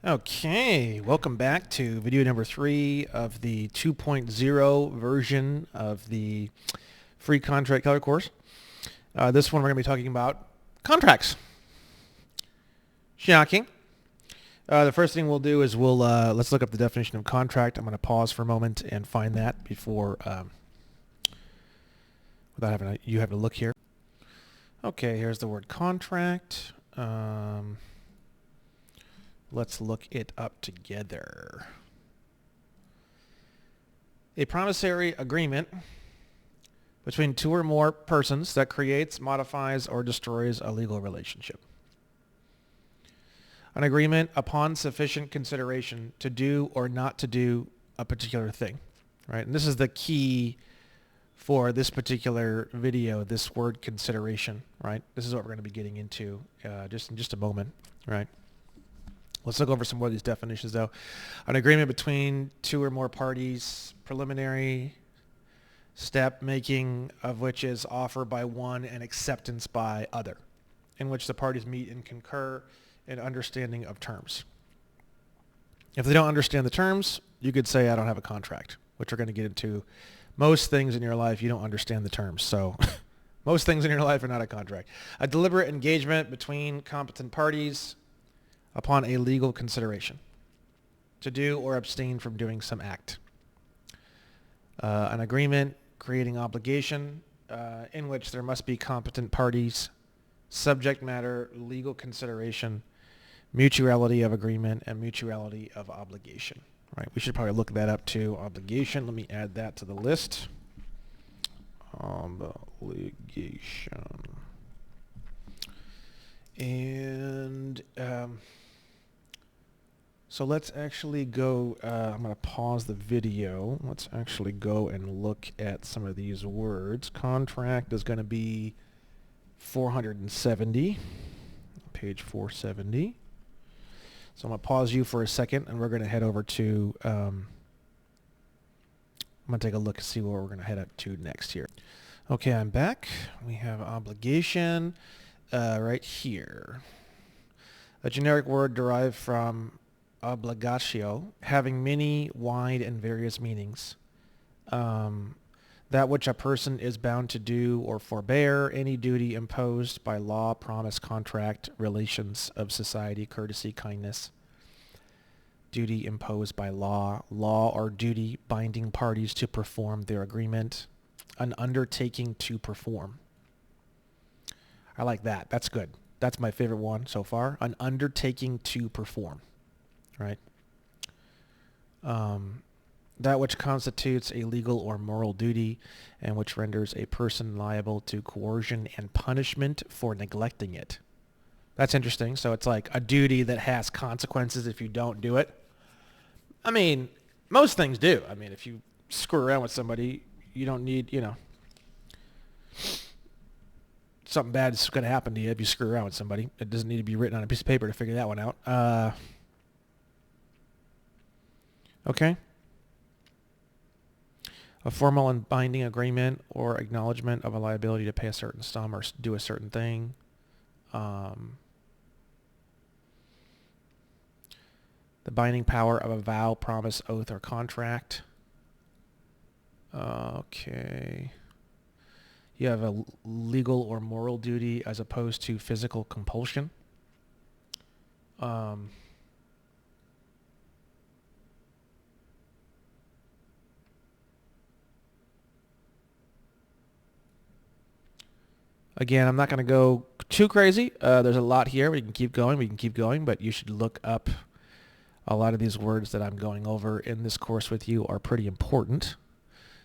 Okay, welcome back to video number 3 of the 2.0 version of the free contract color course. This one we're going to be talking about contracts. Shocking. The first thing we'll do is let's look up the definition of contract. I'm going to pause for a moment and find that before without having you have to look here. Okay, here's the word contract. Let's look it up together. A promissory agreement between two or more persons that creates, modifies, or destroys a legal relationship. An agreement upon sufficient consideration to do or not to do a particular thing, right? And this is the key for this particular video, this word consideration, right? This is what we're going to be getting into just in just a moment, right? Let's look over some more of these definitions, though. An agreement between two or more parties, preliminary step making of which is offer by one and acceptance by other, in which the parties meet and concur in understanding of terms. If they don't understand the terms, you could say, I don't have a contract, which we're going to get into. Most things in your life, you don't understand the terms. So most things in your life are not a contract. A deliberate engagement between competent parties upon a legal consideration to do or abstain from doing some act. An agreement creating obligation in which there must be competent parties, subject matter, legal consideration, mutuality of agreement, and mutuality of obligation. Right? We should probably look that up too. Obligation. Let me add that to the list. Obligation. And so let's actually go, I'm going to pause the video. Let's actually go and look at some of these words. Contract is going to be 470, page 470. So I'm going to pause you for a second, and we're going to head over to, I'm going to take a look and see where we're going to head up to next here. Okay, I'm back. We have obligation right here. A generic word derived from obligatio, having many, wide, and various meanings. That which a person is bound to do or forbear, any duty imposed by law, promise, contract, relations of society, courtesy, kindness. Duty imposed by law or duty binding parties to perform their agreement. An undertaking to perform. I like that. That's good. That's my favorite one so far. An undertaking to perform. Right? That which constitutes a legal or moral duty and which renders a person liable to coercion and punishment for neglecting it. That's interesting. So it's like a duty that has consequences if you don't do it. I mean, most things do. I mean, if you screw around with somebody, you don't need, something bad is going to happen to you if you screw around with somebody. It doesn't need to be written on a piece of paper to figure that one out. Okay. A formal and binding agreement or acknowledgement of a liability to pay a certain sum or do a certain thing. The binding power of a vow, promise, oath, or contract. Okay. You have a legal or moral duty as opposed to physical compulsion. Again, I'm not going to go too crazy. There's a lot here. We can keep going, but you should look up a lot of these words that I'm going over in this course with you are pretty important.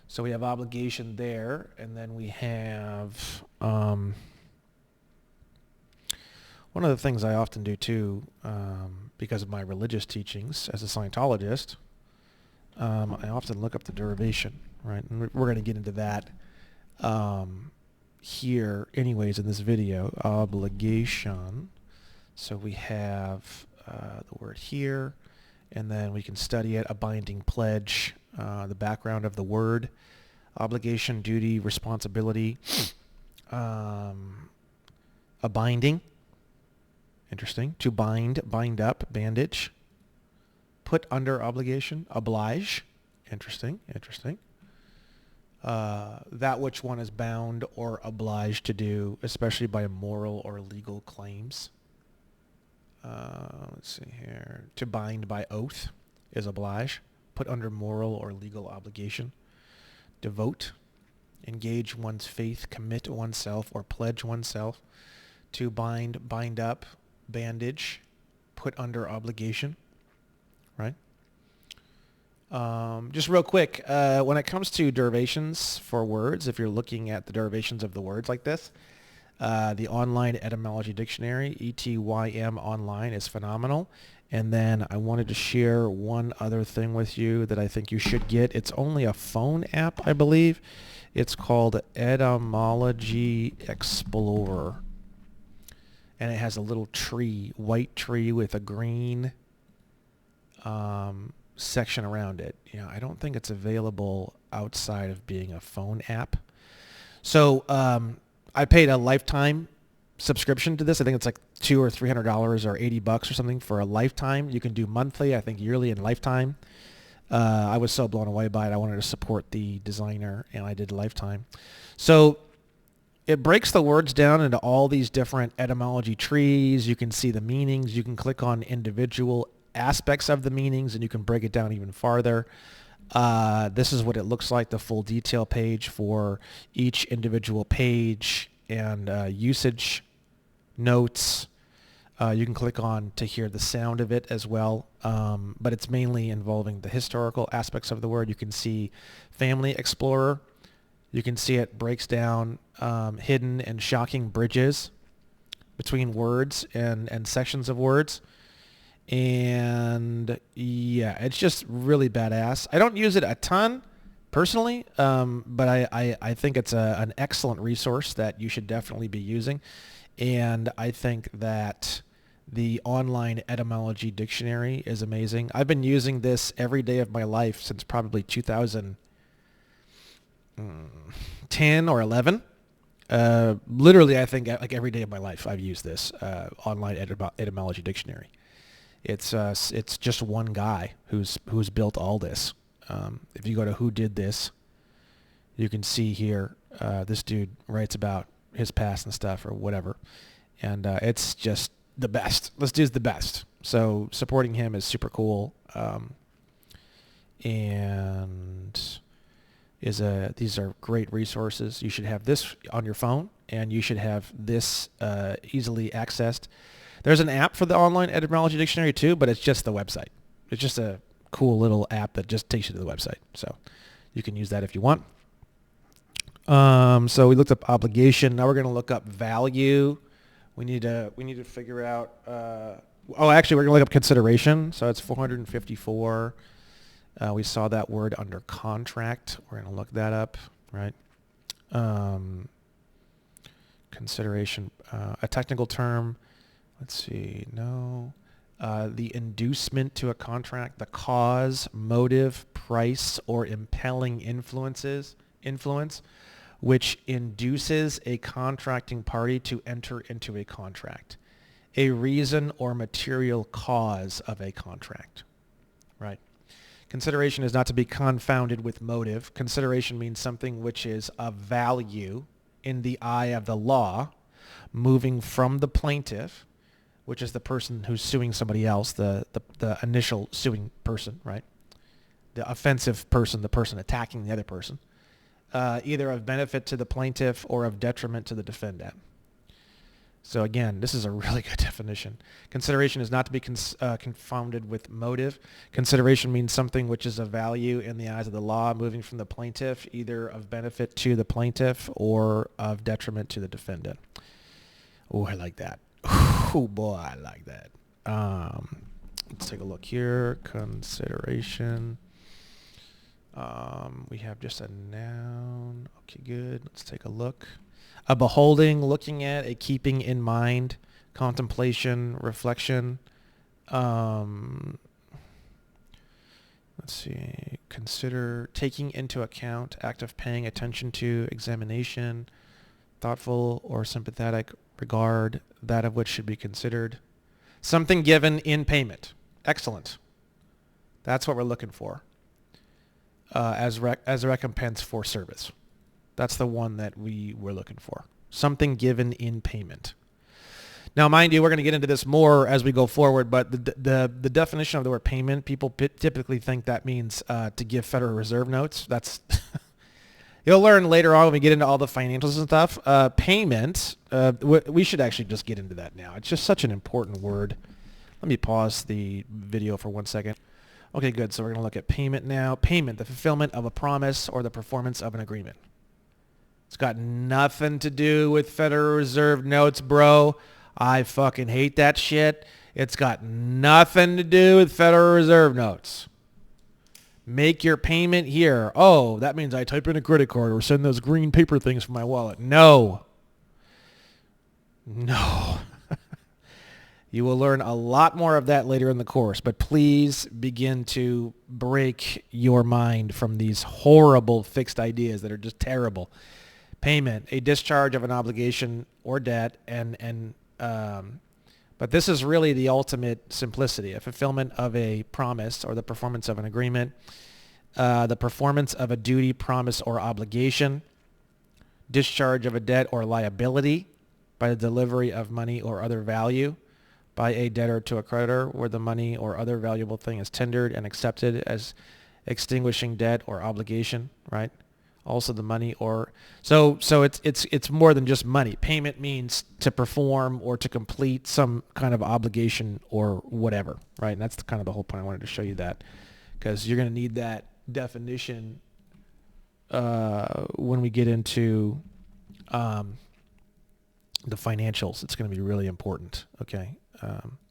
So we have obligation there, and then we have one of the things I often do too, because of my religious teachings as a Scientologist, I often look up the derivation, right? And we're going to get into that here anyways in this video. Obligation. So we have the word here, and then we can study it. A binding pledge, the background of the word. Obligation, duty, responsibility. A binding. Interesting. To bind, bind up, bandage. put under obligation, oblige. Interesting. That which one is bound or obliged to do, especially by moral or legal claims. Let's see here. To bind by oath is oblige. Put under moral or legal obligation. Devote. Engage one's faith, commit oneself, or pledge oneself. To bind up, bandage, put under obligation, right? Just real quick, when it comes to derivations for words, if you're looking at the derivations of the words like this, the online etymology dictionary, ETYM online, is phenomenal. And then I wanted to share one other thing with you that I think you should get. It's only a phone app, I believe. It's called Etymology Explorer. And it has a little tree, white tree with a green section around it. You know, I don't think it's available outside of being a phone app. So I paid a lifetime subscription to this. I think it's like $200 or $300 or $80 or something for a lifetime. You can do monthly, I think yearly and lifetime. I was so blown away by it. I wanted to support the designer, and I did lifetime. So it breaks the words down into all these different etymology trees. You can see the meanings. You can click on individual aspects of the meanings, and you can break it down even farther. This is what it looks like, the full detail page for each individual page, and usage notes. You can click on to hear the sound of it as well, but it's mainly involving the historical aspects of the word. You can see Family Explorer. You can see it breaks down hidden and shocking bridges between words and sections of words. And yeah, it's just really badass. I don't use it a ton personally, but I think it's an excellent resource that you should definitely be using. And I think that the online etymology dictionary is amazing. I've been using this every day of my life since probably 2010 or 11. Literally, I think like every day of my life I've used this online etymology dictionary. It's just one guy who's built all this. If you go to who did this, you can see here this dude writes about his past and stuff or whatever, and it's just the best. This dude's the best. So supporting him is super cool, and these are great resources. You should have this on your phone, and you should have this easily accessed. There's an app for the online etymology dictionary too, but it's just the website. It's just a cool little app that just takes you to the website. So you can use that if you want. So we looked up obligation. Now we're going to look up value. We need to figure out. Actually, we're going to look up consideration. So it's 454. We saw that word under contract. We're going to look that up, right? Consideration, a technical term. Let's see. No. The inducement to a contract, the cause, motive, price, or impelling influence, which induces a contracting party to enter into a contract. A reason or material cause of a contract. Right. Consideration is not to be confounded with motive. Consideration means something which is of value in the eye of the law, moving from the plaintiff, which is the person who's suing somebody else, the initial suing person, right? The offensive person, the person attacking the other person, either of benefit to the plaintiff or of detriment to the defendant. So again, this is a really good definition. Consideration is not to be confounded with motive. Consideration means something which is of value in the eyes of the law, moving from the plaintiff, either of benefit to the plaintiff or of detriment to the defendant. Oh, I like that. Oh boy, I like that. Let's take a look here. Consideration. We have just a noun. Okay, good. Let's take a look. A beholding, looking at, a keeping in mind, contemplation, reflection. Let's see. Consider, taking into account, act of paying attention to, examination, thoughtful or sympathetic regard, that of which should be considered. Something given in payment. Excellent. That's what we're looking for as a recompense for service. That's the one that we were looking for. Something given in payment. Now, mind you, we're going to get into this more as we go forward, but the definition of the word payment, people typically think that means to give Federal Reserve notes. That's you'll learn later on when we get into all the financials and stuff. Payment, we should actually just get into that now. It's just such an important word. Let me pause the video for 1 second. Okay, good. So we're going to look at payment now. Payment, the fulfillment of a promise or the performance of an agreement. It's got nothing to do with Federal Reserve notes, bro. I fucking hate that shit. It's got nothing to do with Federal Reserve notes. Make your payment here. Oh, that means I type in a credit card or send those green paper things from my wallet. No. No. You will learn a lot more of that later in the course, but please begin to break your mind from these horrible fixed ideas that are just terrible. Payment, a discharge of an obligation or debt, but this is really the ultimate simplicity, a fulfillment of a promise or the performance of an agreement, the performance of a duty, promise, or obligation, discharge of a debt or liability by the delivery of money or other value by a debtor to a creditor where the money or other valuable thing is tendered and accepted as extinguishing debt or obligation, right? Also the money or so it's more than just money. Payment means to perform or to complete some kind of obligation or whatever, right? And that's kind of the whole point. I wanted to show you that because you're going to need that definition when we get into the financials. It's going to be really important, okay?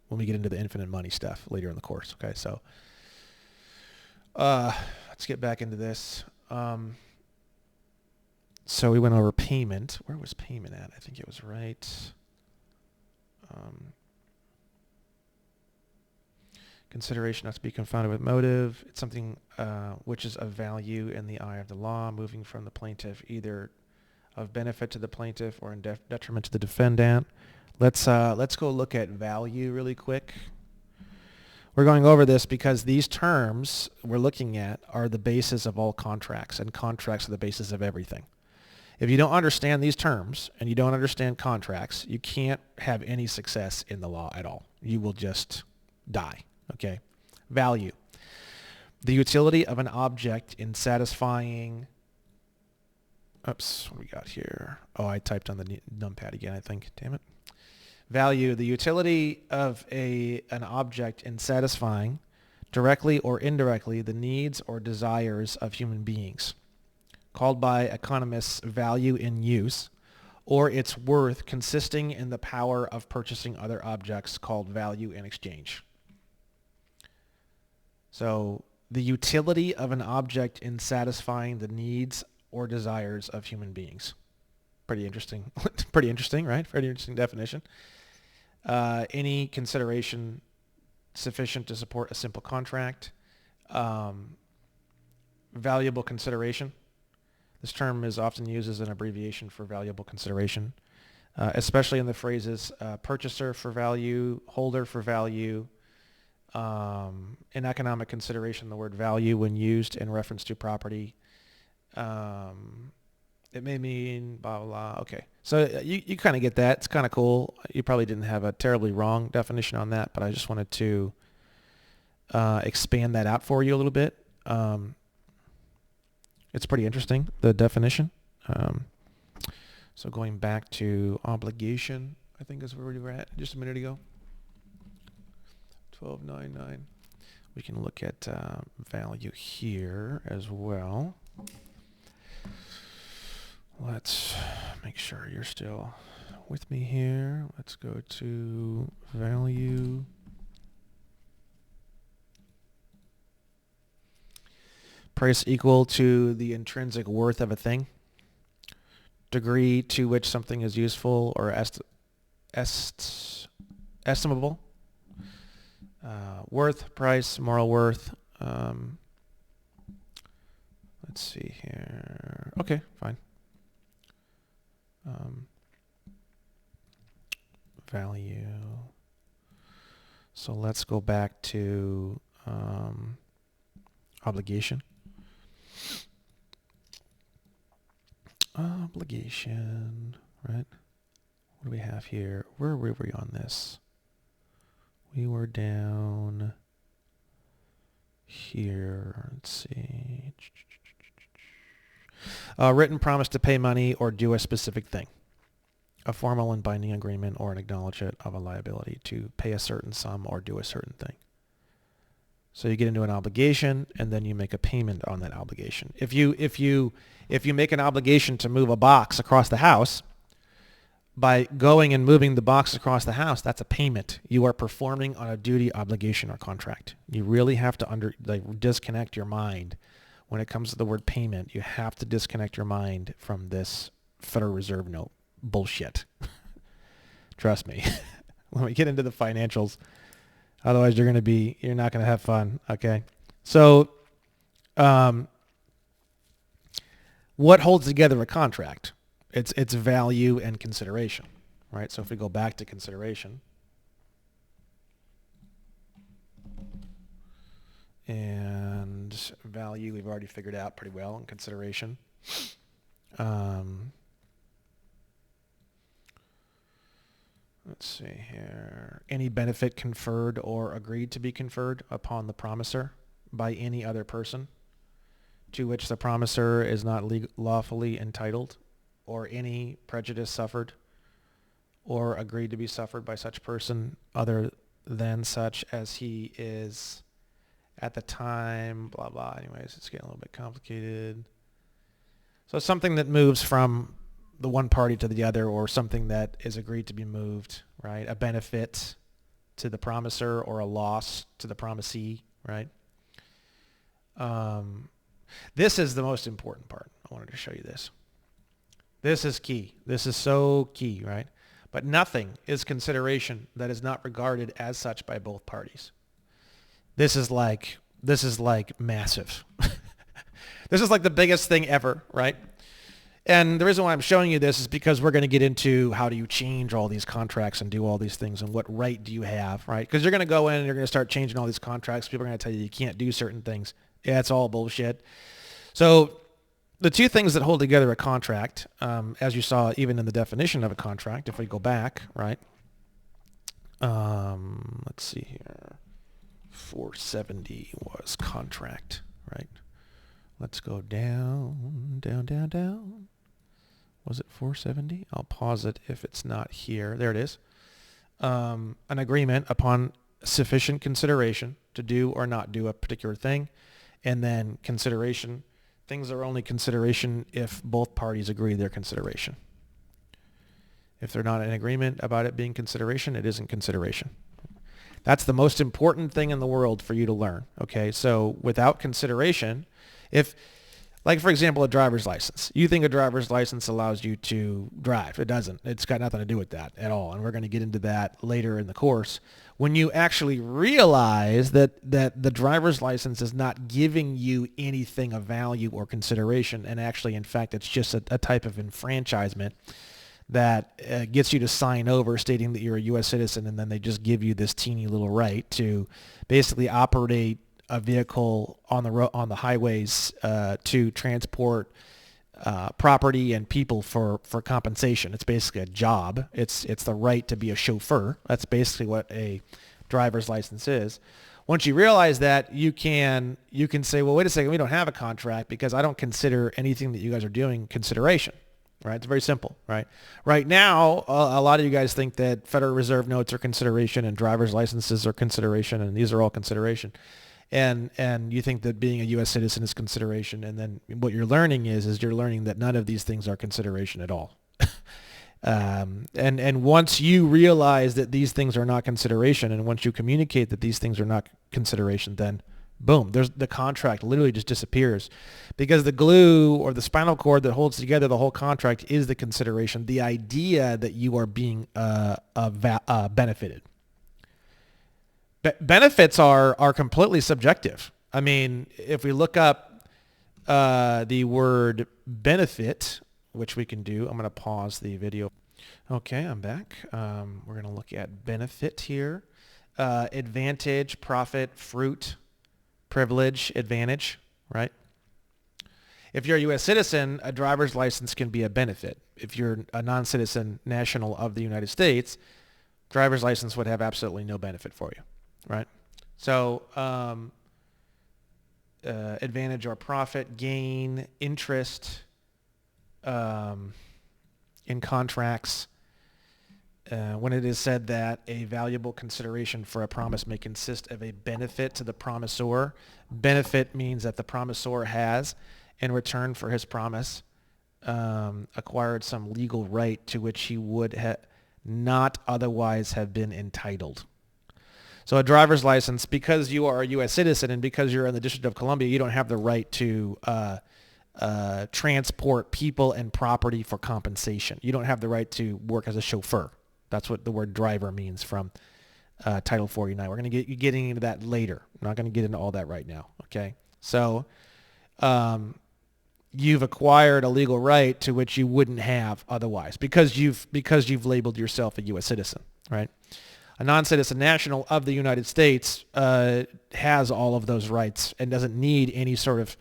When we get into the infinite money stuff later in the course, okay? So let's get back into this. So we went over payment. Where was payment at? I think it was right. Consideration not to be confounded with motive. It's something which is of value in the eye of the law, moving from the plaintiff, either of benefit to the plaintiff or in detriment to the defendant. Let's go look at value really quick. We're going over this because these terms we're looking at are the basis of all contracts, and contracts are the basis of everything. If you don't understand these terms and you don't understand contracts, you can't have any success in the law at all. You will just die, okay? Value. The utility of an object in satisfying... Oops, what do we got here? Oh, I typed on the numpad again, I think. Damn it. Value. The utility of an object in satisfying, directly or indirectly, the needs or desires of human beings, called by economists value in use, or its worth consisting in the power of purchasing other objects, called value in exchange. So the utility of an object in satisfying the needs or desires of human beings. Pretty interesting. Pretty interesting, right? Pretty interesting definition. Any consideration sufficient to support a simple contract. Valuable consideration. This term is often used as an abbreviation for valuable consideration, especially in the phrases purchaser for value, holder for value. In economic consideration, the word value, when used in reference to property, it may mean blah, blah, blah. Okay. So you kind of get that. It's kind of cool. You probably didn't have a terribly wrong definition on that, but I just wanted to expand that out for you a little bit. It's pretty interesting, the definition. So going back to obligation, I think is where we were at just a minute ago. 1299. We can look at value here as well. Let's make sure you're still with me here. Let's go to value. Price equal to the intrinsic worth of a thing. Degree to which something is useful or estimable. Worth, price, moral worth. Let's see here. Okay, fine. Value. So let's go back to obligation. Obligation, right? What do we have here? Where were we on this? We were down here. Let's see. Written promise to pay money or do a specific thing. A formal and binding agreement or an acknowledgement of a liability to pay a certain sum or do a certain thing. So you get into an obligation and then you make a payment on that obligation. If you make an obligation to move a box across the house, by going and moving the box across the house, that's a payment. You are performing on a duty, obligation, or contract. You really have to disconnect your mind when it comes to the word payment. You have to disconnect your mind from this Federal Reserve note bullshit. Trust me. When we get into the financials, otherwise you're not going to have fun. Okay. So, what holds together a contract? It's value and consideration, right? So if we go back to consideration, and value we've already figured out pretty well, and consideration. Let's see here. Any benefit conferred or agreed to be conferred upon the promisor by any other person to which the promisor is not lawfully entitled, or any prejudice suffered or agreed to be suffered by such person other than such as he is at the time, blah, blah. Anyways, it's getting a little bit complicated. So something that moves from the one party to the other, or something that is agreed to be moved, right? A benefit to the promisor or a loss to the promisee, right? This is the most important part. I wanted to show you this. This is key. This is so key, right? But nothing is consideration that is not regarded as such by both parties. This is like massive. This is like the biggest thing ever, right? And the reason why I'm showing you this is because we're going to get into how do you change all these contracts and do all these things, and what right do you have, right? Because you're going to go in and you're going to start changing all these contracts. People are going to tell you can't do certain things. Yeah, it's all bullshit. So the two things that hold together a contract, as you saw even in the definition of a contract, if we go back, right? Let's see here. 470 was contract, right? Let's go down, down, down, down. Was it 470? I'll pause it if it's not here. There it is. An agreement upon sufficient consideration to do or not do a particular thing. And then consideration. Things are only consideration if both parties agree their consideration. If they're not in agreement about it being consideration, it isn't consideration. That's the most important thing in the world for you to learn. Okay, so without consideration, if, like for example, a driver's license, you think a driver's license allows you to drive. It doesn't. It's got nothing to do with that at all. And we're going to get into that later in the course. When you actually realize that the driver's license is not giving you anything of value or consideration, and actually, in fact, it's just a type of enfranchisement that gets you to sign over stating that you're a U.S. citizen, and then they just give you this teeny little right to basically operate a vehicle on the highways to transport property and people for compensation. It's basically a job. It's the right to be a chauffeur. That's basically what a driver's license is. Once you realize that, you can say, well, wait a second, we don't have a contract because I don't consider anything that you guys are doing consideration. Right? It's very simple, right? Right now, a lot of you guys think that Federal Reserve notes are consideration and driver's licenses are consideration, and these are all consideration. And you think that being a U.S. citizen is consideration, and then what you're learning is you're learning that none of these things are consideration at all. And once you realize that these things are not consideration, and once you communicate that these things are not consideration, then boom, the contract literally just disappears, because the glue or the spinal cord that holds together the whole contract is the consideration, the idea that you are being benefited. Benefits are completely subjective. I mean, if we look up the word benefit, which we can do, I'm going to pause the video. Okay, I'm back. We're going to look at benefit here. Advantage, profit, fruit, privilege, advantage, right? If you're a U.S. citizen, a driver's license can be a benefit. If you're a non-citizen national of the United States, driver's license would have absolutely no benefit for you, right? So advantage or profit, gain, interest in contracts. When it is said that a valuable consideration for a promise may consist of a benefit to the promisor, benefit means that the promisor has, in return for his promise, acquired some legal right to which he would not otherwise have been entitled. So a driver's license, because you are a U.S. citizen and because you're in the District of Columbia, you don't have the right to transport people and property for compensation. You don't have the right to work as a chauffeur. That's what the word driver means from Title 49. We're going to get getting into that later. I'm not going to get into all that right now. Okay. So you've acquired a legal right to which you wouldn't have otherwise because you've labeled yourself a U.S. citizen, right? A non-citizen national of the United States has all of those rights and doesn't need any sort of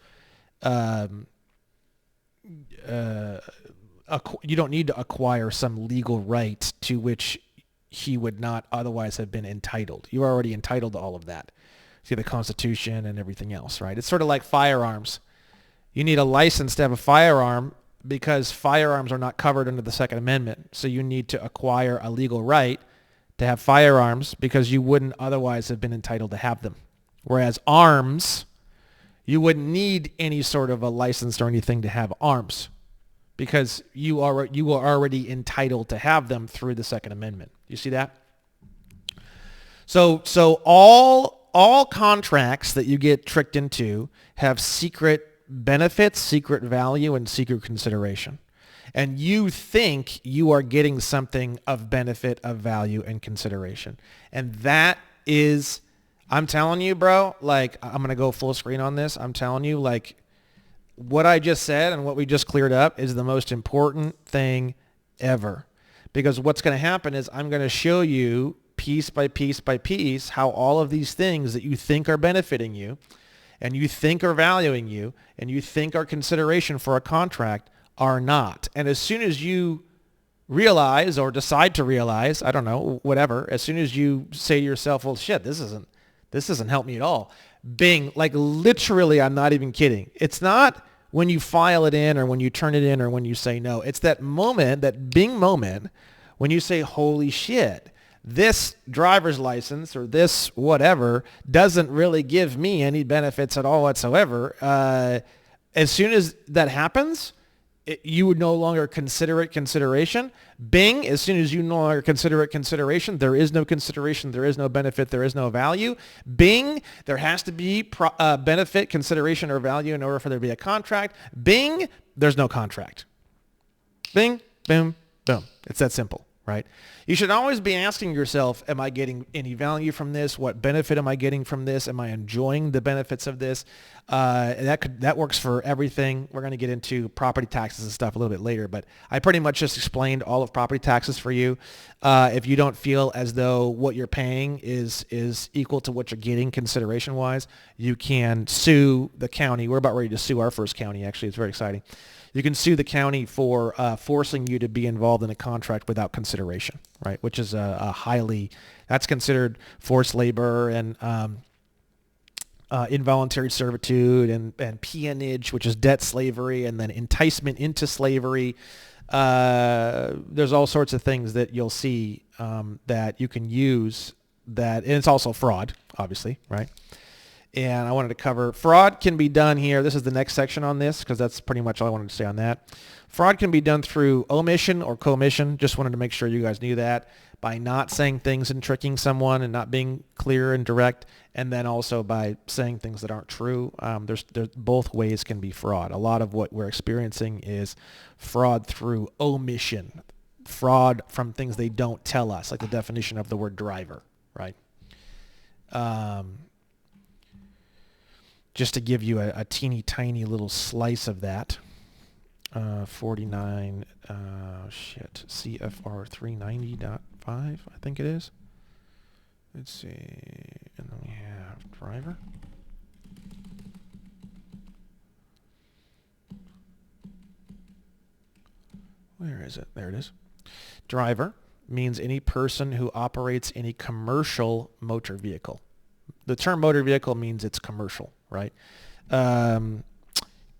you don't need to acquire some legal right to which he would not otherwise have been entitled. You're already entitled to all of that. See the Constitution and everything else, right? It's sort of like firearms. You need a license to have a firearm because firearms are not covered under the Second Amendment. So you need to acquire a legal right to have firearms because you wouldn't otherwise have been entitled to have them. Whereas arms, you wouldn't need any sort of a license or anything to have arms because you are already entitled to have them through the Second Amendment. You see that? So all contracts that you get tricked into have secret benefits, secret value, and secret consideration. And you think you are getting something of benefit, of value, and consideration. And that is, I'm telling you, bro, like, I'm going to go full screen on this. I'm telling you, like, what I just said and what we just cleared up is the most important thing ever. Because what's going to happen is I'm going to show you piece by piece by piece how all of these things that you think are benefiting you and you think are valuing you and you think are consideration for a contract are not. And as soon as you realize or decide to realize, I don't know, whatever, as soon as you say to yourself, well, shit, this doesn't help me at all. Bing, like literally, I'm not even kidding. It's not when you file it in or when you turn it in or when you say no. It's that moment, that Bing moment when you say, holy shit, this driver's license or this whatever doesn't really give me any benefits at all whatsoever. As soon as that happens, you would no longer consider it consideration. Bing, as soon as you no longer consider it consideration, there is no consideration, there is no benefit, there is no value. Bing, there has to be benefit, consideration, or value in order for there to be a contract. Bing, there's no contract. Bing, boom, boom. It's that simple, right? You should always be asking yourself, am I getting any value from this? What benefit am I getting from this? Am I enjoying the benefits of this? That works for everything. We're going to get into property taxes and stuff a little bit later, but I pretty much just explained all of property taxes for you. If you don't feel as though what you're paying is equal to what you're getting consideration-wise, you can sue the county. We're about ready to sue our first county, actually. It's very exciting. You can sue the county for forcing you to be involved in a contract without consideration, right? Which is that's considered forced labor and involuntary servitude and peonage, which is debt slavery, and then enticement into slavery. There's all sorts of things that you'll see that you can use and it's also fraud, obviously, right? And I wanted to cover fraud can be done here. This is the next section on this because that's pretty much all I wanted to say on that. Fraud can be done through omission or commission. Just wanted to make sure you guys knew that by not saying things and tricking someone and not being clear and direct, and then also by saying things that aren't true. There's both ways can be fraud. A lot of what we're experiencing is fraud through omission, fraud from things they don't tell us, like the definition of the word driver, right? Just to give you a teeny tiny little slice of that, 49, CFR 390.5, I think it is. Let's see, and then we have driver. Where is it? There it is. Driver means any person who operates any commercial motor vehicle. The term motor vehicle means it's commercial, right?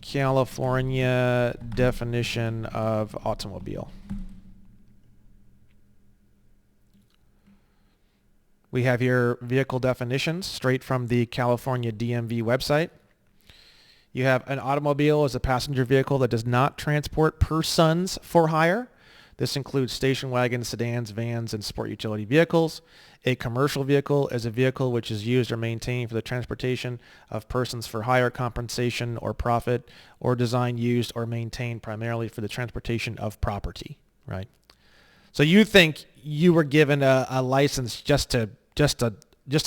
California definition of automobile. We have here vehicle definitions straight from the California DMV website. You have an automobile as a passenger vehicle that does not transport persons for hire. This includes station wagons, sedans, vans, and sport utility vehicles. A commercial vehicle is a vehicle which is used or maintained for the transportation of persons for hire, compensation, or profit, or designed, used, or maintained primarily for the transportation of property, right? So you think you were given a license just to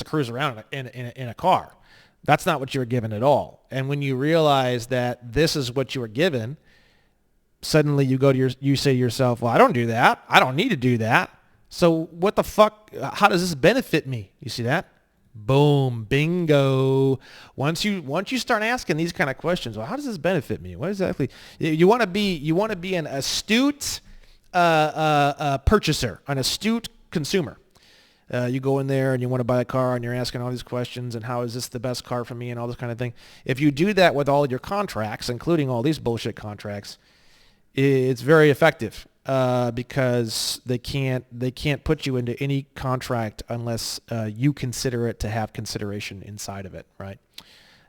cruise around in a car. That's not what you were given at all. And when you realize that this is what you were given, suddenly you say to yourself, well, I don't do that. I don't need to do that. So what the fuck? How does this benefit me? You see that? Boom, bingo. Once you start asking these kind of questions, well, how does this benefit me? What exactly? You want to be an astute purchaser, an astute consumer. You go in there and you want to buy a car and you're asking all these questions and how is this the best car for me and all this kind of thing. If you do that with all your contracts, including all these bullshit contracts, it's very effective because they can't put you into any contract unless you consider it to have consideration inside of it, right?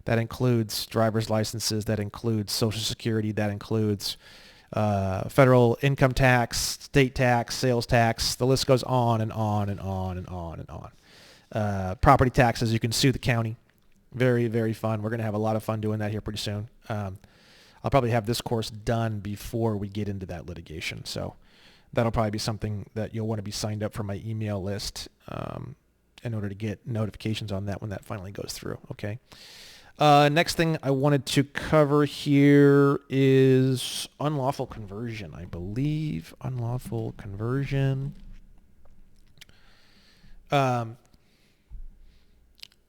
That includes driver's licenses, that includes Social Security, that includes federal income tax, state tax, sales tax. The list goes on and on and on and on and on. Property taxes, you can sue the county. Very, very fun. We're going to have a lot of fun doing that here pretty soon. I'll probably have this course done before we get into that litigation. So that'll probably be something that you'll want to be signed up for my email list in order to get notifications on that when that finally goes through. Okay. Next thing I wanted to cover here is unlawful conversion, I believe. Unlawful conversion.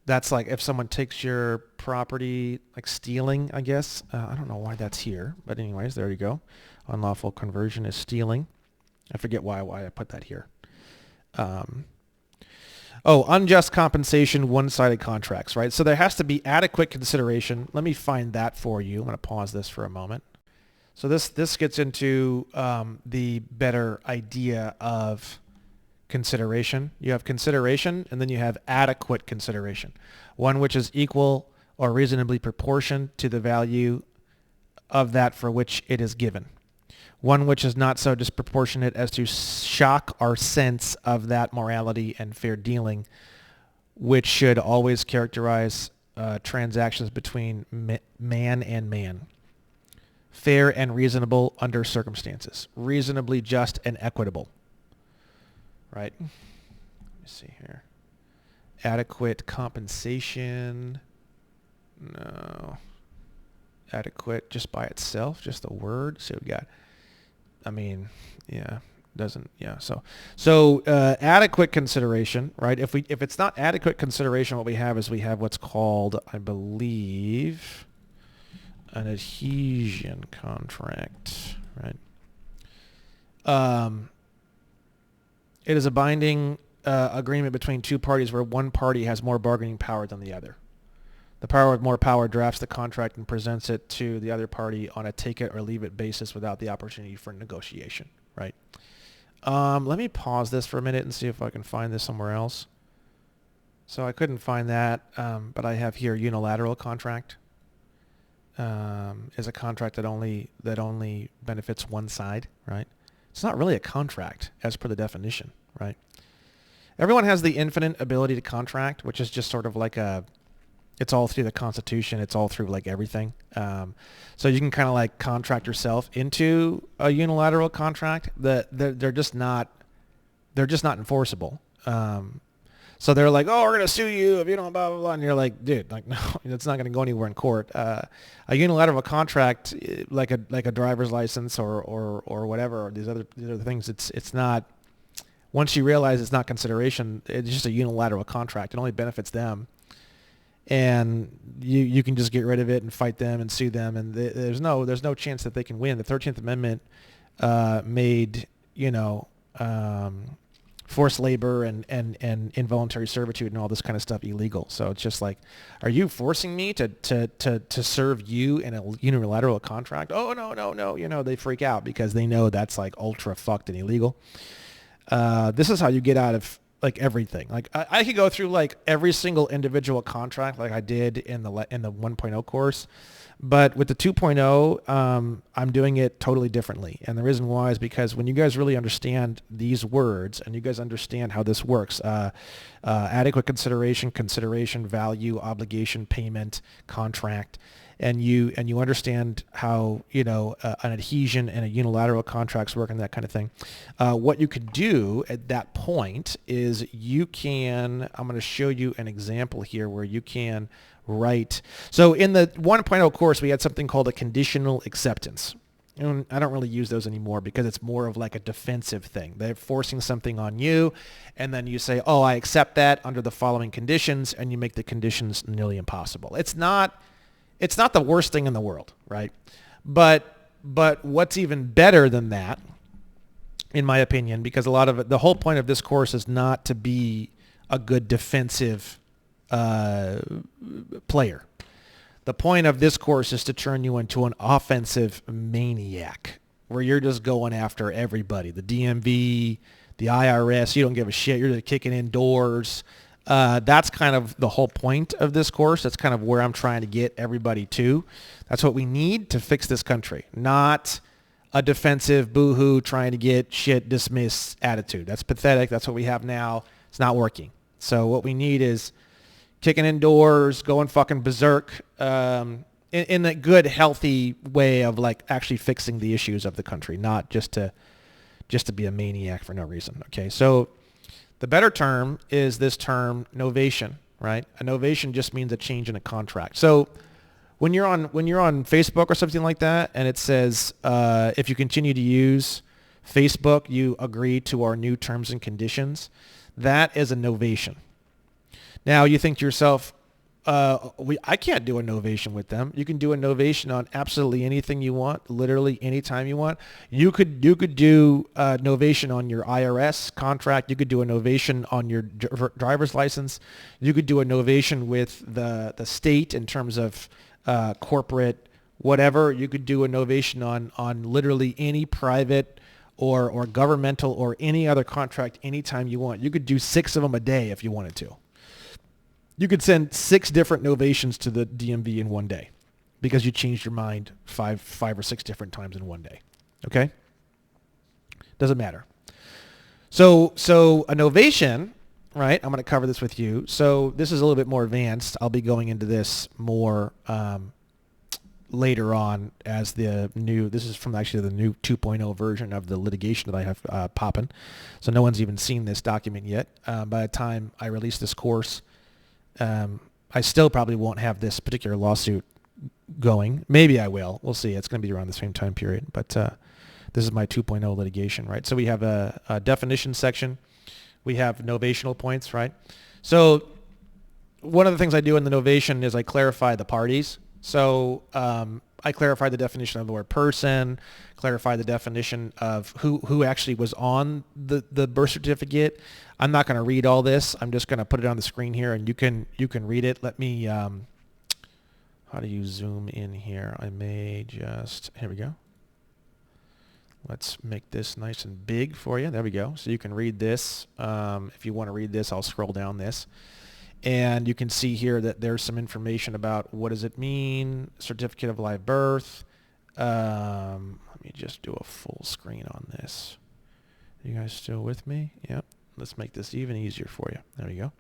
That's like if someone takes your property, like stealing, I guess. I don't know why that's here, but anyways, there you go. Unlawful conversion is stealing. I forget why I put that here. Unjust compensation, one-sided contracts, right? So there has to be adequate consideration. Let me find that for you. I'm going to pause this for a moment. So this gets into the better idea of consideration. You have consideration, and then you have adequate consideration, one which is equal or reasonably proportioned to the value of that for which it is given. One which is not so disproportionate as to shock our sense of that morality and fair dealing, which should always characterize transactions between man and man. Fair and reasonable under circumstances. Reasonably just and equitable. Right? Let me see here. Adequate compensation. No. Adequate just by itself, just the word. So we got, So adequate consideration, right? If it's not adequate consideration, what we have is we have what's called, I believe, an adhesion contract, right? It is a binding agreement between two parties where one party has more bargaining power than the other. The power with more power drafts the contract and presents it to the other party on a take it or leave it basis without the opportunity for negotiation, right? Let me pause this for a minute and see if I can find this somewhere else. So I couldn't find that, but I have here unilateral contract is a contract that only benefits one side, right? It's not really a contract as per the definition, right? Everyone has the infinite ability to contract, which is just sort of like it's all through the Constitution. It's all through like everything. So you can kind of like contract yourself into a unilateral contract that they're just not enforceable. So they're like, oh, we're going to sue you if you don't blah, blah, blah. And you're like, dude, like, no, it's not going to go anywhere in court. A unilateral contract, like a driver's license or whatever, or these other things, it's not, once you realize it's not consideration, it's just a unilateral contract. It only benefits them. And you can just get rid of it and fight them and sue them. And there's no chance that they can win. The 13th Amendment made, forced labor and involuntary servitude and all this kind of stuff illegal. So it's just like, are you forcing me to serve you in a unilateral contract? Oh, no. They freak out because they know that's like ultra fucked and illegal. This is how you get out of like everything. Like I could go through like every single individual contract like I did in the 1.0 course. But with the 2.0, I'm doing it totally differently. And the reason why is because when you guys really understand these words and you guys understand how this works, adequate consideration, value, obligation, payment, contract, and you understand how, an adhesion and a unilateral contracts work and that kind of thing, what you could do at that point is I'm going to show you an example here where you can write. So in the 1.0 course, we had something called a conditional acceptance. And I don't really use those anymore because it's more of like a defensive thing. They're forcing something on you, and then you say, oh, I accept that under the following conditions, and you make the conditions nearly impossible. It's not the worst thing in the world, right? But what's even better than that, in my opinion, because a lot of it, the whole point of this course is not to be a good defensive player. The point of this course is to turn you into an offensive maniac where you're just going after everybody. The DMV, the IRS, you don't give a shit. You're just kicking in doors. That's kind of the whole point of this course. That's kind of where I'm trying to get everybody to. That's what we need to fix this country, not a defensive boo-hoo trying to get shit dismissed attitude. That's pathetic. That's what we have now. It's not working. So what we need is kicking in doors, going fucking berserk, in a good, healthy way of like actually fixing the issues of the country, not just to be a maniac for no reason. Okay, so the better term is this term novation, right? A novation just means a change in a contract. So when you're on Facebook or something like that, and it says if you continue to use Facebook, you agree to our new terms and conditions. That is a novation. Now you think to yourself, I can't do a novation with them. You can do a novation on absolutely anything you want, literally anytime you want. You could do a novation on your IRS contract. You could do a novation on your driver's license. You could do a novation with the state in terms of corporate whatever. You could do a novation on literally any private or governmental or any other contract anytime you want. You could do 6 of them a day if you wanted to. You could send 6 different novations to the DMV in one day because you changed your mind five or 6 different times in one day. Okay? Doesn't matter. So a novation, right? I'm going to cover this with you. So this is a little bit more advanced. I'll be going into this more later on as this is from actually the new 2.0 version of the litigation that I have popping. So no one's even seen this document yet. By the time I release this course, I still probably won't have this particular lawsuit going. Maybe I will. We'll see. It's going to be around the same time period. But this is my 2.0 litigation, right? So we have a definition section. We have novational points, right? So one of the things I do in the novation is I clarify the parties. So I clarify the definition of the word person, clarify the definition of who actually was on the birth certificate. I'm not going to read all this. I'm just going to put it on the screen here, and you can read it. Let me, how do you zoom in here? Here we go. Let's make this nice and big for you. There we go. So you can read this. If you want to read this, I'll scroll down this. And you can see here that there's some information about what does it mean, certificate of live birth. Let me just do a full screen on this. You guys still with me? Yep. Let's make this even easier for you. There we go.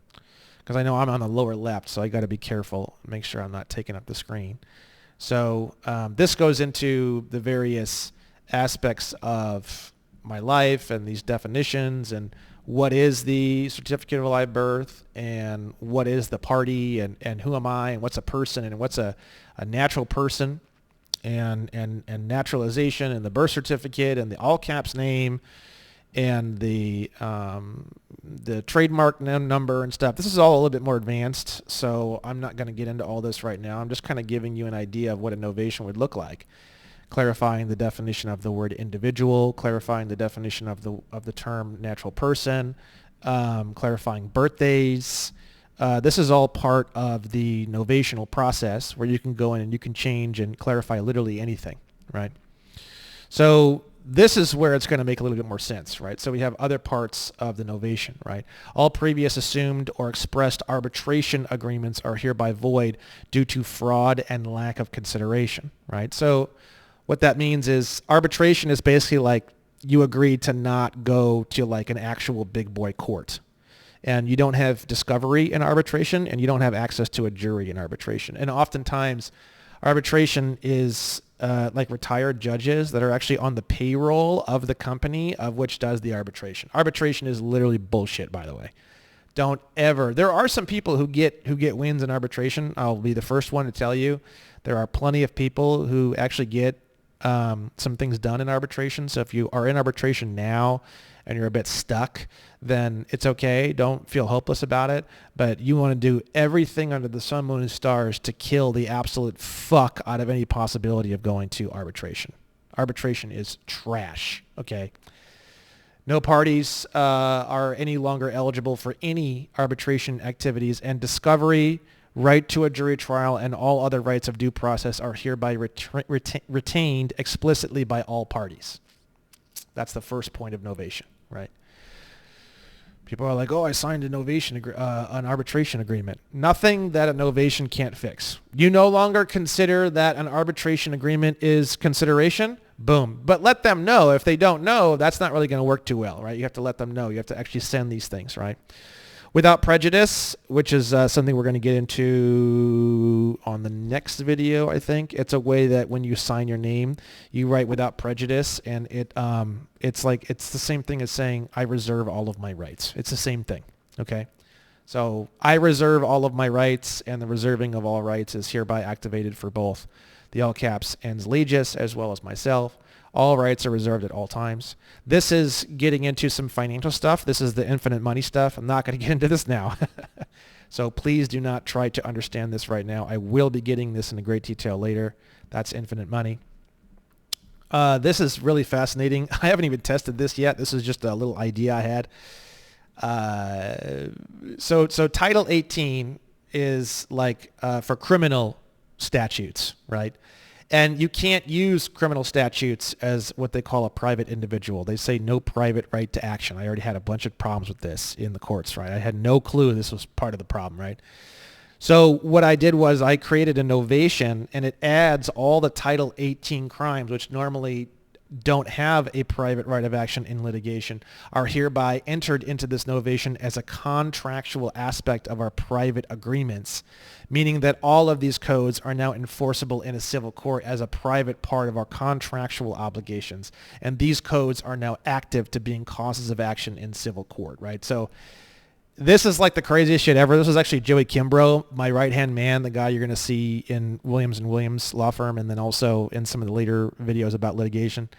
Because I know I'm on the lower left, so I got to be careful, make sure I'm not taking up the screen. So this goes into the various aspects of my life and these definitions and what is the certificate of live birth and what is the party and who am I and what's a person and what's a natural person and naturalization and the birth certificate and the all caps name and the trademark number and stuff. This is all a little bit more advanced, so I'm not going to get into all this right now. I'm just kind of giving you an idea of what a novation would look like. clarifying the definition of the word individual, clarifying the definition of the term natural person, clarifying birthdays. This is all part of the novational process where you can go in and you can change and clarify literally anything, right? So this is where it's going to make a little bit more sense, right? So we have other parts of the novation, right? All previous assumed or expressed arbitration agreements are hereby void due to fraud and lack of consideration, right? So what that means is arbitration is basically like you agreed to not go to like an actual big boy court. And you don't have discovery in arbitration, and you don't have access to a jury in arbitration. And oftentimes arbitration is like retired judges that are actually on the payroll of the company of which does the arbitration. Arbitration is literally bullshit, by the way. Don't ever. There are some people who get wins in arbitration. I'll be the first one to tell you. There are plenty of people who actually get some things done in arbitration. So if you are in arbitration now and you're a bit stuck, then it's okay. Don't feel hopeless about it. But you want to do everything under the sun, moon, and stars to kill the absolute fuck out of any possibility of going to arbitration. Arbitration is trash, okay? No parties are any longer eligible for any arbitration activities, and discovery, right to a jury trial, and all other rights of due process are hereby retained explicitly by all parties. That's the first point of novation, right? People are like, oh, I signed an arbitration agreement. Nothing that a novation can't fix. You no longer consider that an arbitration agreement is consideration, boom. But let them know. If they don't know, that's not really going to work too well, right? You have to let them know. You have to actually send these things, right? Without prejudice, which is something we're going to get into on the next video, I think. It's a way that when you sign your name, you write without prejudice, and it's the same thing as saying I reserve all of my rights. It's the same thing, okay? So I reserve all of my rights, and the reserving of all rights is hereby activated for both the all caps ens legis as well as myself. All rights are reserved at all times. This is getting into some financial stuff. This is the infinite money stuff. I'm not going to get into this now. So please do not try to understand this right now. I will be getting this into great detail later. That's infinite money. This is really fascinating. I haven't even tested this yet. This is just a little idea I had. So Title 18 is like for criminal statutes, right? And you can't use criminal statutes as what they call a private individual. They say no private right to action. I already had a bunch of problems with this in the courts, right? I had no clue this was part of the problem, right? So what I did was I created a novation, and it adds all the Title 18 crimes, which normally don't have a private right of action in litigation, are hereby entered into this novation as a contractual aspect of our private agreements, meaning that all of these codes are now enforceable in a civil court as a private part of our contractual obligations. And these codes are now active to being causes of action in civil court, right? So this is like the craziest shit ever. This is actually Joey Kimbrough, my right-hand man, the guy you're going to see in Williams & Williams law firm, and then also in some of the later videos about litigation.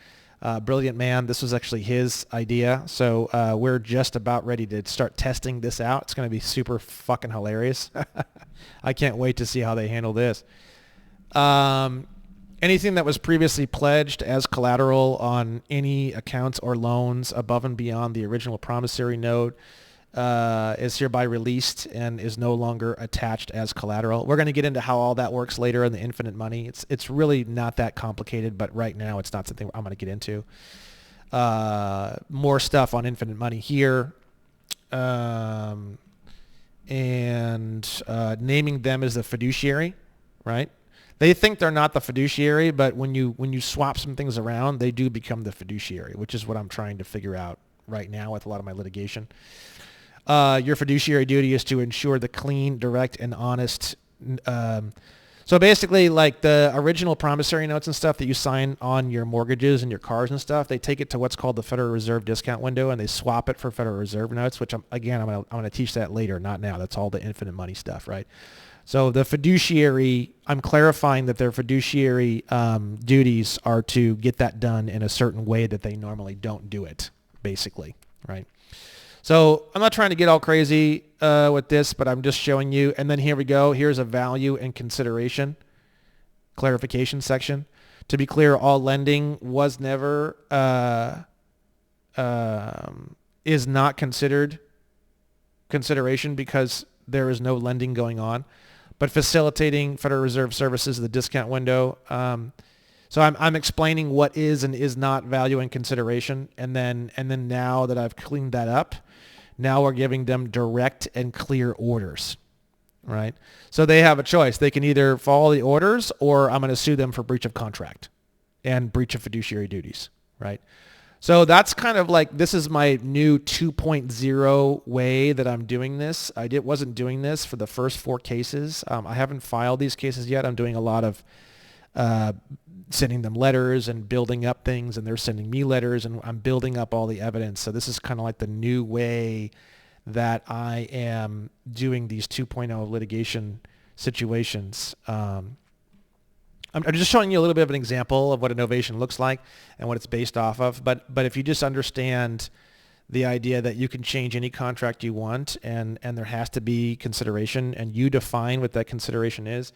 Brilliant man. This was actually his idea. So we're just about ready to start testing this out. It's going to be super fucking hilarious. I can't wait to see how they handle this. Anything that was previously pledged as collateral on any accounts or loans above and beyond the original promissory note is hereby released and is no longer attached as collateral. We're going to get into how all that works later in the infinite money. It's really not that complicated, but right now it's not something I'm going to get into. More stuff on infinite money here. And naming them as the fiduciary, right? They think they're not the fiduciary, but when you swap some things around, they do become the fiduciary, which is what I'm trying to figure out right now with a lot of my litigation. Your fiduciary duty is to ensure the clean, direct, and honest. So basically, like the original promissory notes and stuff that you sign on your mortgages and your cars and stuff, they take it to what's called the Federal Reserve discount window, and they swap it for Federal Reserve notes, which I'm going to teach that later, not now. That's all the infinite money stuff, right? So the fiduciary, I'm clarifying that their fiduciary duties are to get that done in a certain way that they normally don't do it, basically, right? So I'm not trying to get all crazy with this, but I'm just showing you. And then here we go. Here's a value and consideration clarification section. To be clear, all lending was never is not considered consideration because there is no lending going on, but facilitating Federal Reserve services, the discount window. So I'm explaining what is and is not value and consideration, and then now that I've cleaned that up, now we're giving them direct and clear orders, right? So they have a choice. They can either follow the orders, or I'm going to sue them for breach of contract and breach of fiduciary duties, right? So that's kind of like, this is my new 2.0 way that I'm doing this. Wasn't doing this for the first 4 cases. I haven't filed these cases yet. I'm doing a lot of sending them letters and building up things, and they're sending me letters, and I'm building up all the evidence. So this is kind of like the new way that I am doing these 2.0 litigation situations. I'm just showing you a little bit of an example of what a novation looks like and what it's based off of. But if you just understand the idea that you can change any contract you want, and there has to be consideration, and you define what that consideration is,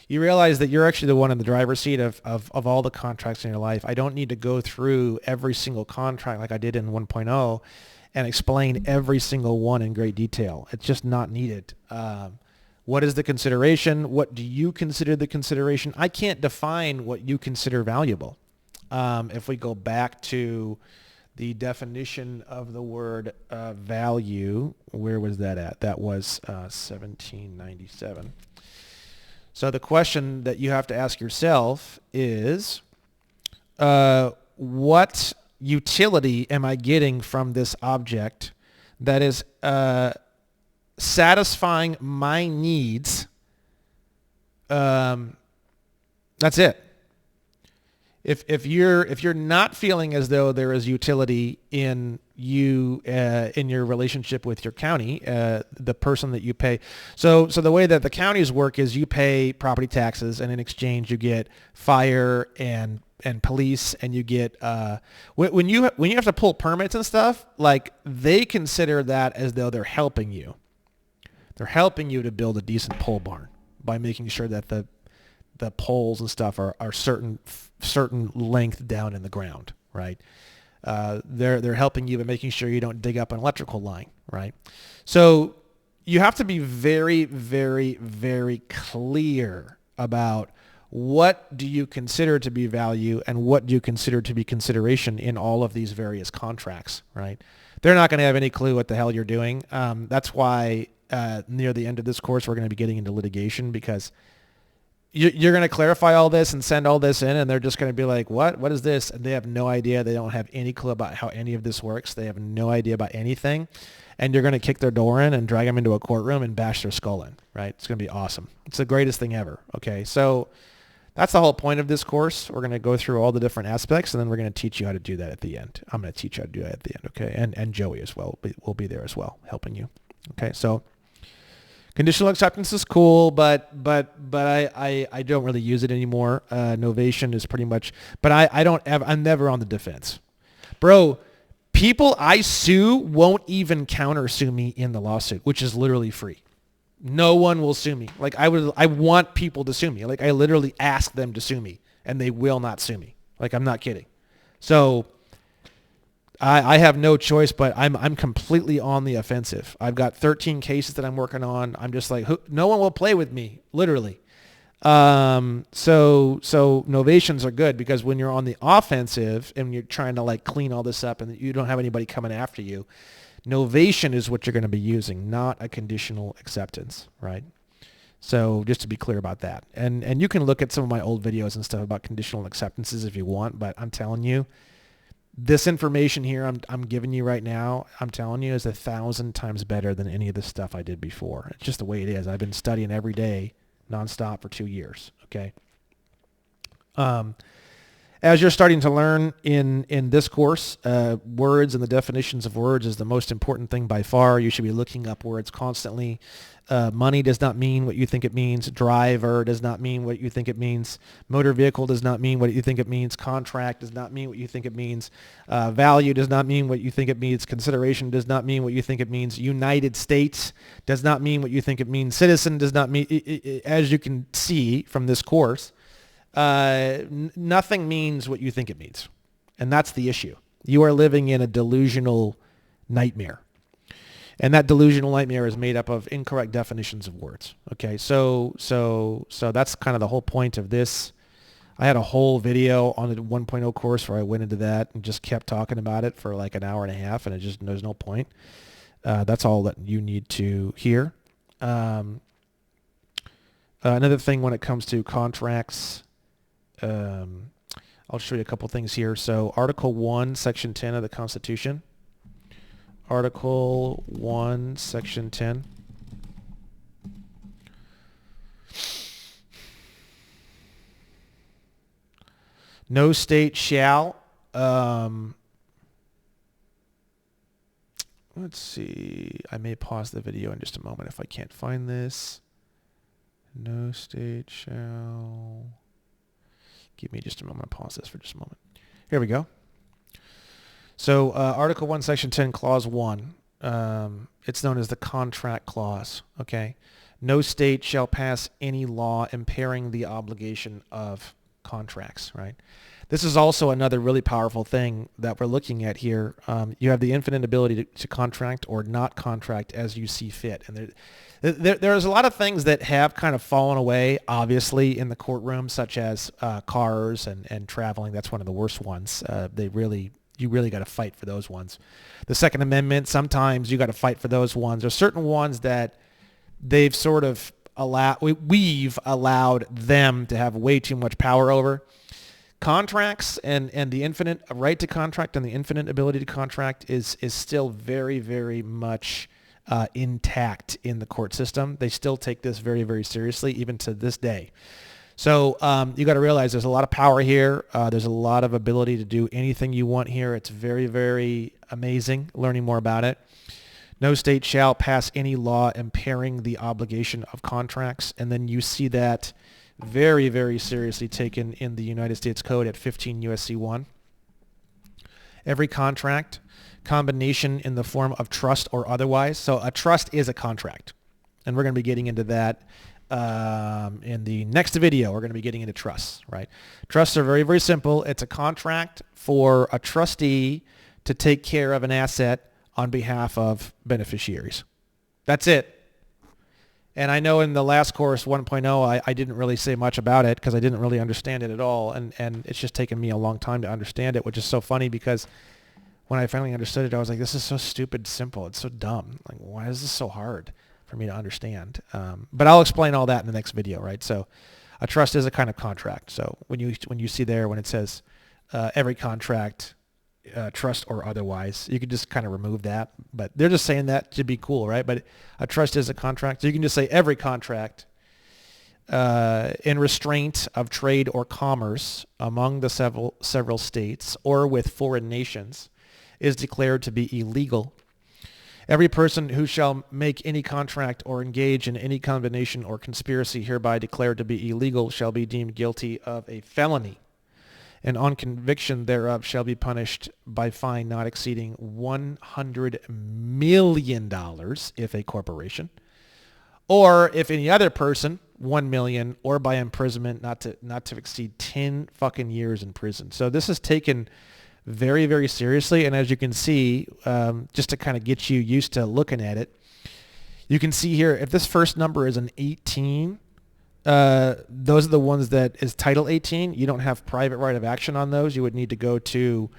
you realize that you're actually the one in the driver's seat of all the contracts in your life. I don't need to go through every single contract like I did in 1.0 and explain every single one in great detail. It's just not needed. What is the consideration? What do you consider the consideration? I can't define what you consider valuable. If we go back to the definition of the word value, where was that at? That was 1797. So the question that you have to ask yourself is, what utility am I getting from this object that is satisfying my needs? That's it. If you're not feeling as though there is utility in you in your relationship with your county, the person that you pay. So the way that the counties work is you pay property taxes, and in exchange you get fire and police, and you get when you have to pull permits and stuff, like, they consider that as though they're helping you. They're helping you to build a decent pole barn by making sure that the poles and stuff are certain length down in the ground, right? They're helping you by making sure you don't dig up an electrical line, right? So you have to be very, very, very clear about what do you consider to be value and what do you consider to be consideration in all of these various contracts, right? They're not going to have any clue what the hell you're doing. That's why near the end of this course, we're going to be getting into litigation, because you're going to clarify all this and send all this in, and they're just going to be like, what is this? And they have no idea. They don't have any clue about how any of this works. They have no idea about anything. And you're going to kick their door in and drag them into a courtroom and bash their skull in, right? It's going to be awesome. It's the greatest thing ever, okay? So that's the whole point of this course. We're going to go through all the different aspects, and then we're going to teach you how to do that at the end. I'm going to teach you how to do that at the end, okay? And Joey as well will be there as well, helping you, okay? So conditional acceptance is cool, but I don't really use it anymore. Novation is pretty much, but I'm never on the defense. Bro, people I sue won't even counter sue me in the lawsuit, which is literally free. No one will sue me. Like, I want people to sue me. Like, I literally ask them to sue me, and they will not sue me. Like, I'm not kidding. So I have no choice, but I'm completely on the offensive. I've got 13 cases that I'm working on. I'm just like, no one will play with me, literally. So novations are good, because when you're on the offensive and you're trying to, like, clean all this up and you don't have anybody coming after you, novation is what you're going to be using, not a conditional acceptance, right? So just to be clear about that. And you can look at some of my old videos and stuff about conditional acceptances if you want, but I'm telling you, this information here I'm giving you right now, I'm telling you, is 1,000 times better than any of the stuff I did before. It's just the way it is. I've been studying every day nonstop for 2 years, okay? As you're starting to learn in this course, words and the definitions of words is the most important thing by far. You should be looking up words constantly. Money does not mean what you think it means. Driver does not mean what you think it means. Motor vehicle does not mean what you think it means. Contract does not mean what you think it means. Value does not mean what you think it means. Consideration does not mean what you think it means. United States does not mean what you think it means. Citizen does not mean, as you can see from this course, nothing means what you think it means. And that's the issue. You are living in a delusional nightmare. And that delusional nightmare is made up of incorrect definitions of words. Okay, so that's kind of the whole point of this. I had a whole video on the 1.0 course where I went into that and just kept talking about it for like an hour and a half, and there's no point. That's all that you need to hear. Another thing when it comes to contracts, I'll show you a couple things here. So Article 1, Section 10 of the Constitution. Article 1, Section 10. No state shall, let's see, I may pause the video in just a moment if I can't find this. No state shall, give me just a moment, I'll pause this for just a moment. Here we go. So Article 1, Section 10, Clause 1, it's known as the contract clause, okay? No state shall pass any law impairing the obligation of contracts, right? This is also another really powerful thing that we're looking at here. You have the infinite ability to contract or not contract as you see fit. And there's a lot of things that have kind of fallen away, obviously, in the courtroom, such as cars and traveling. That's one of the worst ones. You really got to fight for those ones. The Second Amendment, sometimes you got to fight for those ones. There's certain ones that they've sort of we've allowed them to have way too much power over. Contracts and the infinite right to contract and the infinite ability to contract is still very, very much intact in the court system. They still take this very, very seriously, even to this day. So you got to realize there's a lot of power here. There's a lot of ability to do anything you want here. It's very, very amazing learning more about it. No state shall pass any law impairing the obligation of contracts. And then you see that very, very seriously taken in the United States Code at 15 U.S.C. 1. Every contract, combination in the form of trust or otherwise. So a trust is a contract. And we're going to be getting into that in the next video. We're going to be getting into trusts, right? Trusts are very, very simple. It's a contract for a trustee to take care of an asset on behalf of beneficiaries. That's it. And I know in the last course, 1.0, I didn't really say much about it because I didn't really understand it at all. And it's just taken me a long time to understand it, which is so funny because when I finally understood it, I was like, this is so stupid simple. It's so dumb. Like, why is this so hard for me to understand? But I'll explain all that in the next video, right? So a trust is a kind of contract. So when you see there, when it says every contract, trust or otherwise, you could just kind of remove that, but they're just saying that to be cool, right? But a trust is a contract, so you can just say every contract in restraint of trade or commerce among the several states or with foreign nations is declared to be illegal. Every person who shall make any contract or engage in any combination or conspiracy hereby declared to be illegal shall be deemed guilty of a felony, and on conviction thereof shall be punished by fine not exceeding $100 million if a corporation, or if any other person, 1 million, or by imprisonment not to exceed 10 fucking years in prison. So this is taken very, very seriously. And as you can see, just to kind of get you used to looking at it, you can see here, if this first number is an 18, those are the ones that is Title 18. You don't have private right of action on those. You would need to go to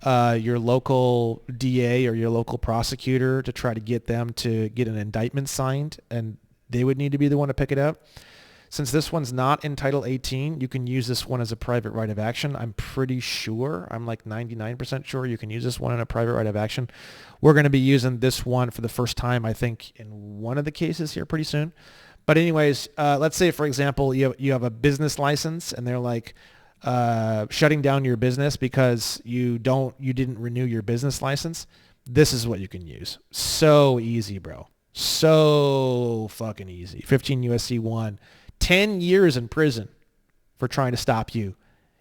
your local DA or your local prosecutor to try to get them to get an indictment signed, and they would need to be the one to pick it up. Since this one's not in Title 18, you can use this one as a private right of action. I'm pretty sure, I'm like 99% sure you can use this one in a private right of action. We're going to be using this one for the first time, I think, in one of the cases here pretty soon. But anyways, let's say, for example, you have a business license and they're like shutting down your business because you didn't renew your business license. This is what you can use. So easy, bro. So fucking easy. 15 U.S.C. 1. 10 years in prison for trying to stop you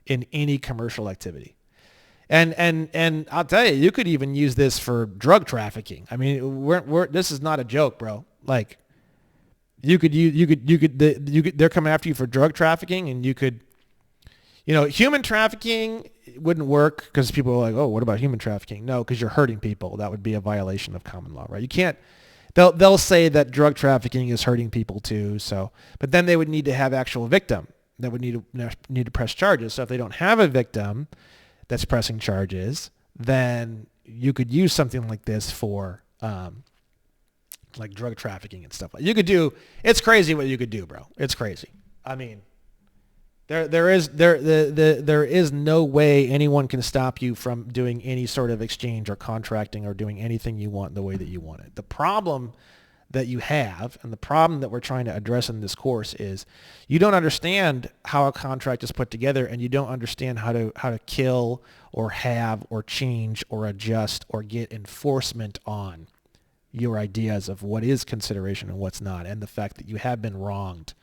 in any commercial activity. And I'll tell you, you could even use this for drug trafficking. I mean, this is not a joke, bro. Like, they're coming after you for drug trafficking, and you could Human trafficking wouldn't work because people are like, oh, what about human trafficking? No, because you're hurting people. That would be a violation of common law, right? You can't. They'll say that drug trafficking is hurting people too. But then they would need to have actual victim that would need to press charges. So if they don't have a victim that's pressing charges, then you could use something like this for like drug trafficking and stuff. You could do. It's crazy what you could do, bro. It's crazy. I mean, there is no way anyone can stop you from doing any sort of exchange or contracting or doing anything you want the way that you want it. The problem that you have and the problem that we're trying to address in this course is you don't understand how a contract is put together, and you don't understand how to kill or have or change or adjust or get enforcement on your ideas of what is consideration and what's not, and the fact that you have been wronged.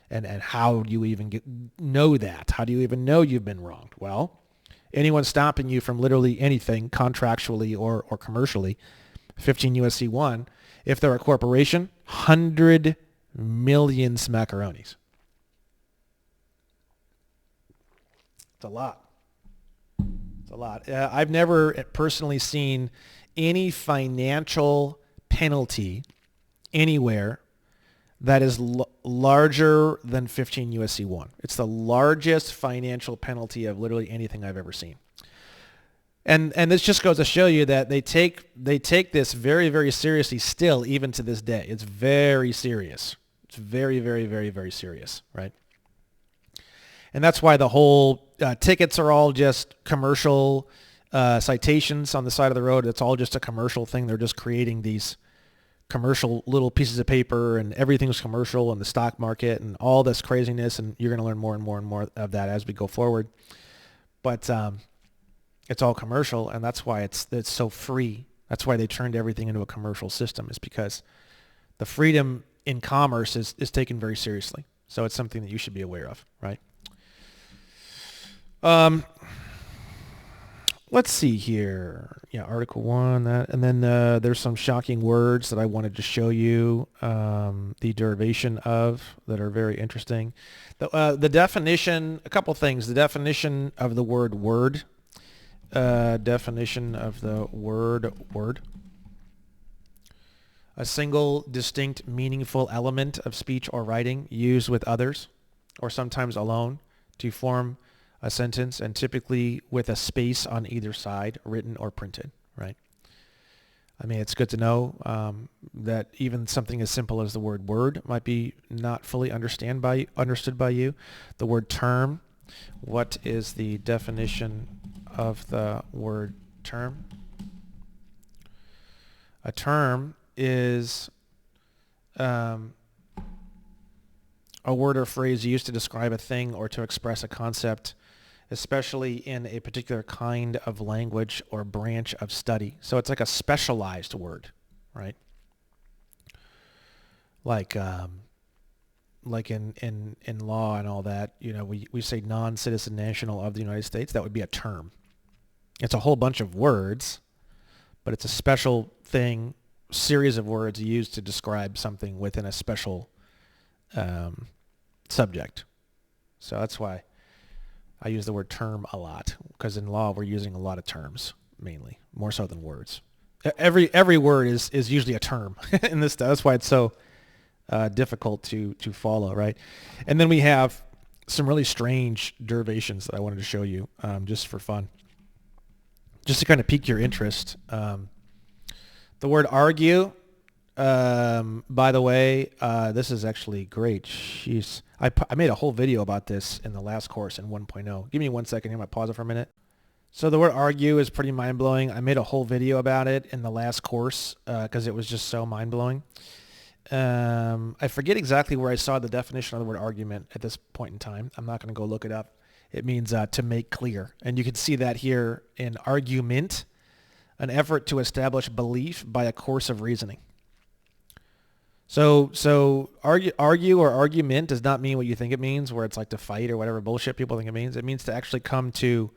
And how do you even know that? How do you even know you've been wronged? Well, anyone stopping you from literally anything contractually or commercially, 15 USC 1, if they're a corporation, 100 million smackaronis. It's a lot. It's a lot. I've never personally seen any financial penalty anywhere that is larger than 15 USC 1. It's the largest financial penalty of literally anything I've ever seen. And this just goes to show you that they take this very, very seriously still, even to this day. It's very serious. It's very, very, very, very serious, right? And that's why the whole tickets are all just commercial citations on the side of the road. It's all just a commercial thing. They're just creating these commercial little pieces of paper, and everything's commercial in the stock market and all this craziness, and you're going to learn more and more and more of that as we go forward. But it's all commercial, and that's why it's so free. That's why they turned everything into a commercial system, is because the freedom in commerce is taken very seriously. So it's something that you should be aware of, right? Let's see here. Yeah, Article 1, that, and then there's some shocking words that I wanted to show you the derivation of that are very interesting. The definition, a couple things. The definition of the word word. Definition of the word word. A single, distinct, meaningful element of speech or writing used with others, or sometimes alone, to form a sentence, and typically with a space on either side, written or printed, right? I mean, it's good to know that even something as simple as the word word might be not fully understood by you. The word term, what is the definition of the word term? A term is a word or phrase used to describe a thing or to express a concept, especially in a particular kind of language or branch of study. So it's like a specialized word, right? Like in law and all that, we say non-citizen national of the United States. That would be a term. It's a whole bunch of words, but it's a special thing, series of words used to describe something within a special subject. So that's why I use the word term a lot, because in law we're using a lot of terms, mainly, more so than words. Every word is usually a term in this stuff. That's why it's so difficult to follow, right? And then we have some really strange derivations that I wanted to show you just for fun, just to kind of pique your interest. The word argue, by the way, this is actually great. Jeez. I made a whole video about this in the last course in 1.0. Give me 1 second here. I might pause it for a minute. So the word argue is pretty mind-blowing. I made a whole video about it in the last course because it was just so mind-blowing. I forget exactly where I saw the definition of the word argument at this point in time. I'm not going to go look it up. It means to make clear. And you can see that here in argument, an effort to establish belief by a course of reasoning. So argue or argument does not mean what you think it means, where it's like to fight or whatever bullshit people think it means. It means to actually come to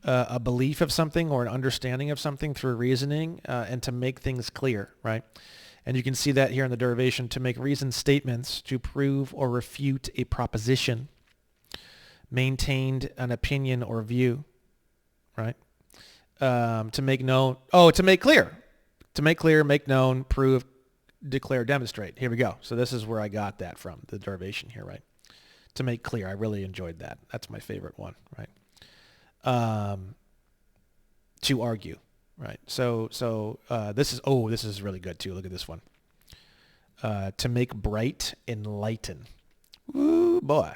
a belief of something or an understanding of something through reasoning and to make things clear, right? And you can see that here in the derivation, to make reasoned statements to prove or refute a proposition maintained an opinion or view, right? To make known, to make clear, make known, prove, declare, demonstrate. Here we go. So this is where I got that from, the derivation here, right? To make clear. I really enjoyed that. That's my favorite one, right? To argue, right? So this is really good too. Look at this one. To make bright, enlighten. Ooh, boy.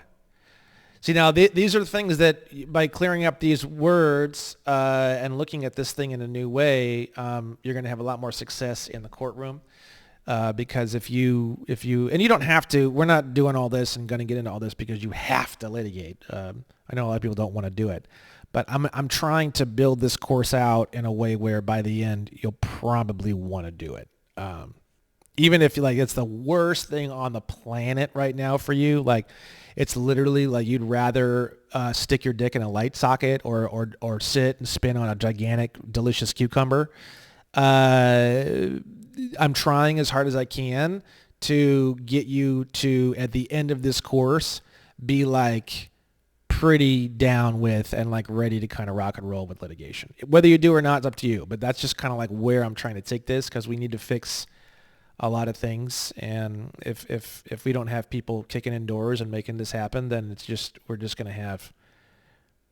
See, now these are the things that by clearing up these words and looking at this thing in a new way, you're going to have a lot more success in the courtroom. Because if you and you don't have to, we're not doing all this and going to get into all this because you have to litigate. I know a lot of people don't want to do it, but I'm trying to build this course out in a way where by the end you'll probably want to do it. Even if like it's the worst thing on the planet right now for you, like it's literally like you'd rather stick your dick in a light socket or sit and spin on a gigantic delicious cucumber. I'm trying as hard as I can to get you to, at the end of this course, be like pretty down with and like ready to kind of rock and roll with litigation. Whether you do or not, it's up to you. But that's just kind of like where I'm trying to take this because we need to fix a lot of things. And if we don't have people kicking in doors and making this happen, then we're just going to have,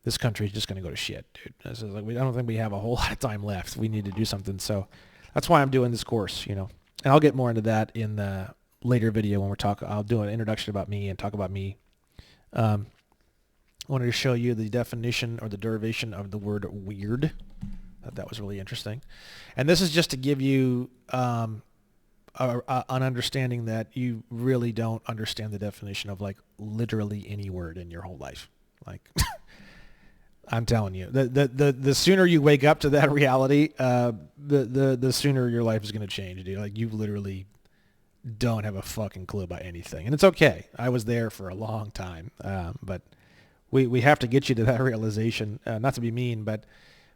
this country is just going to go to shit, dude. This is like, I don't think we have a whole lot of time left. We need to do something. So that's why I'm doing this course, and I'll get more into that in the later video when I'll do an introduction about me and talk about me. I wanted to show you the definition or the derivation of the word weird. I thought that was really interesting. And this is just to give you an understanding that you really don't understand the definition of like literally any word in your whole life. Like I'm telling you, the sooner you wake up to that reality, the sooner your life is going to change, dude. Like you literally don't have a fucking clue about anything, and it's okay. I was there for a long time, but we have to get you to that realization. Not to be mean, but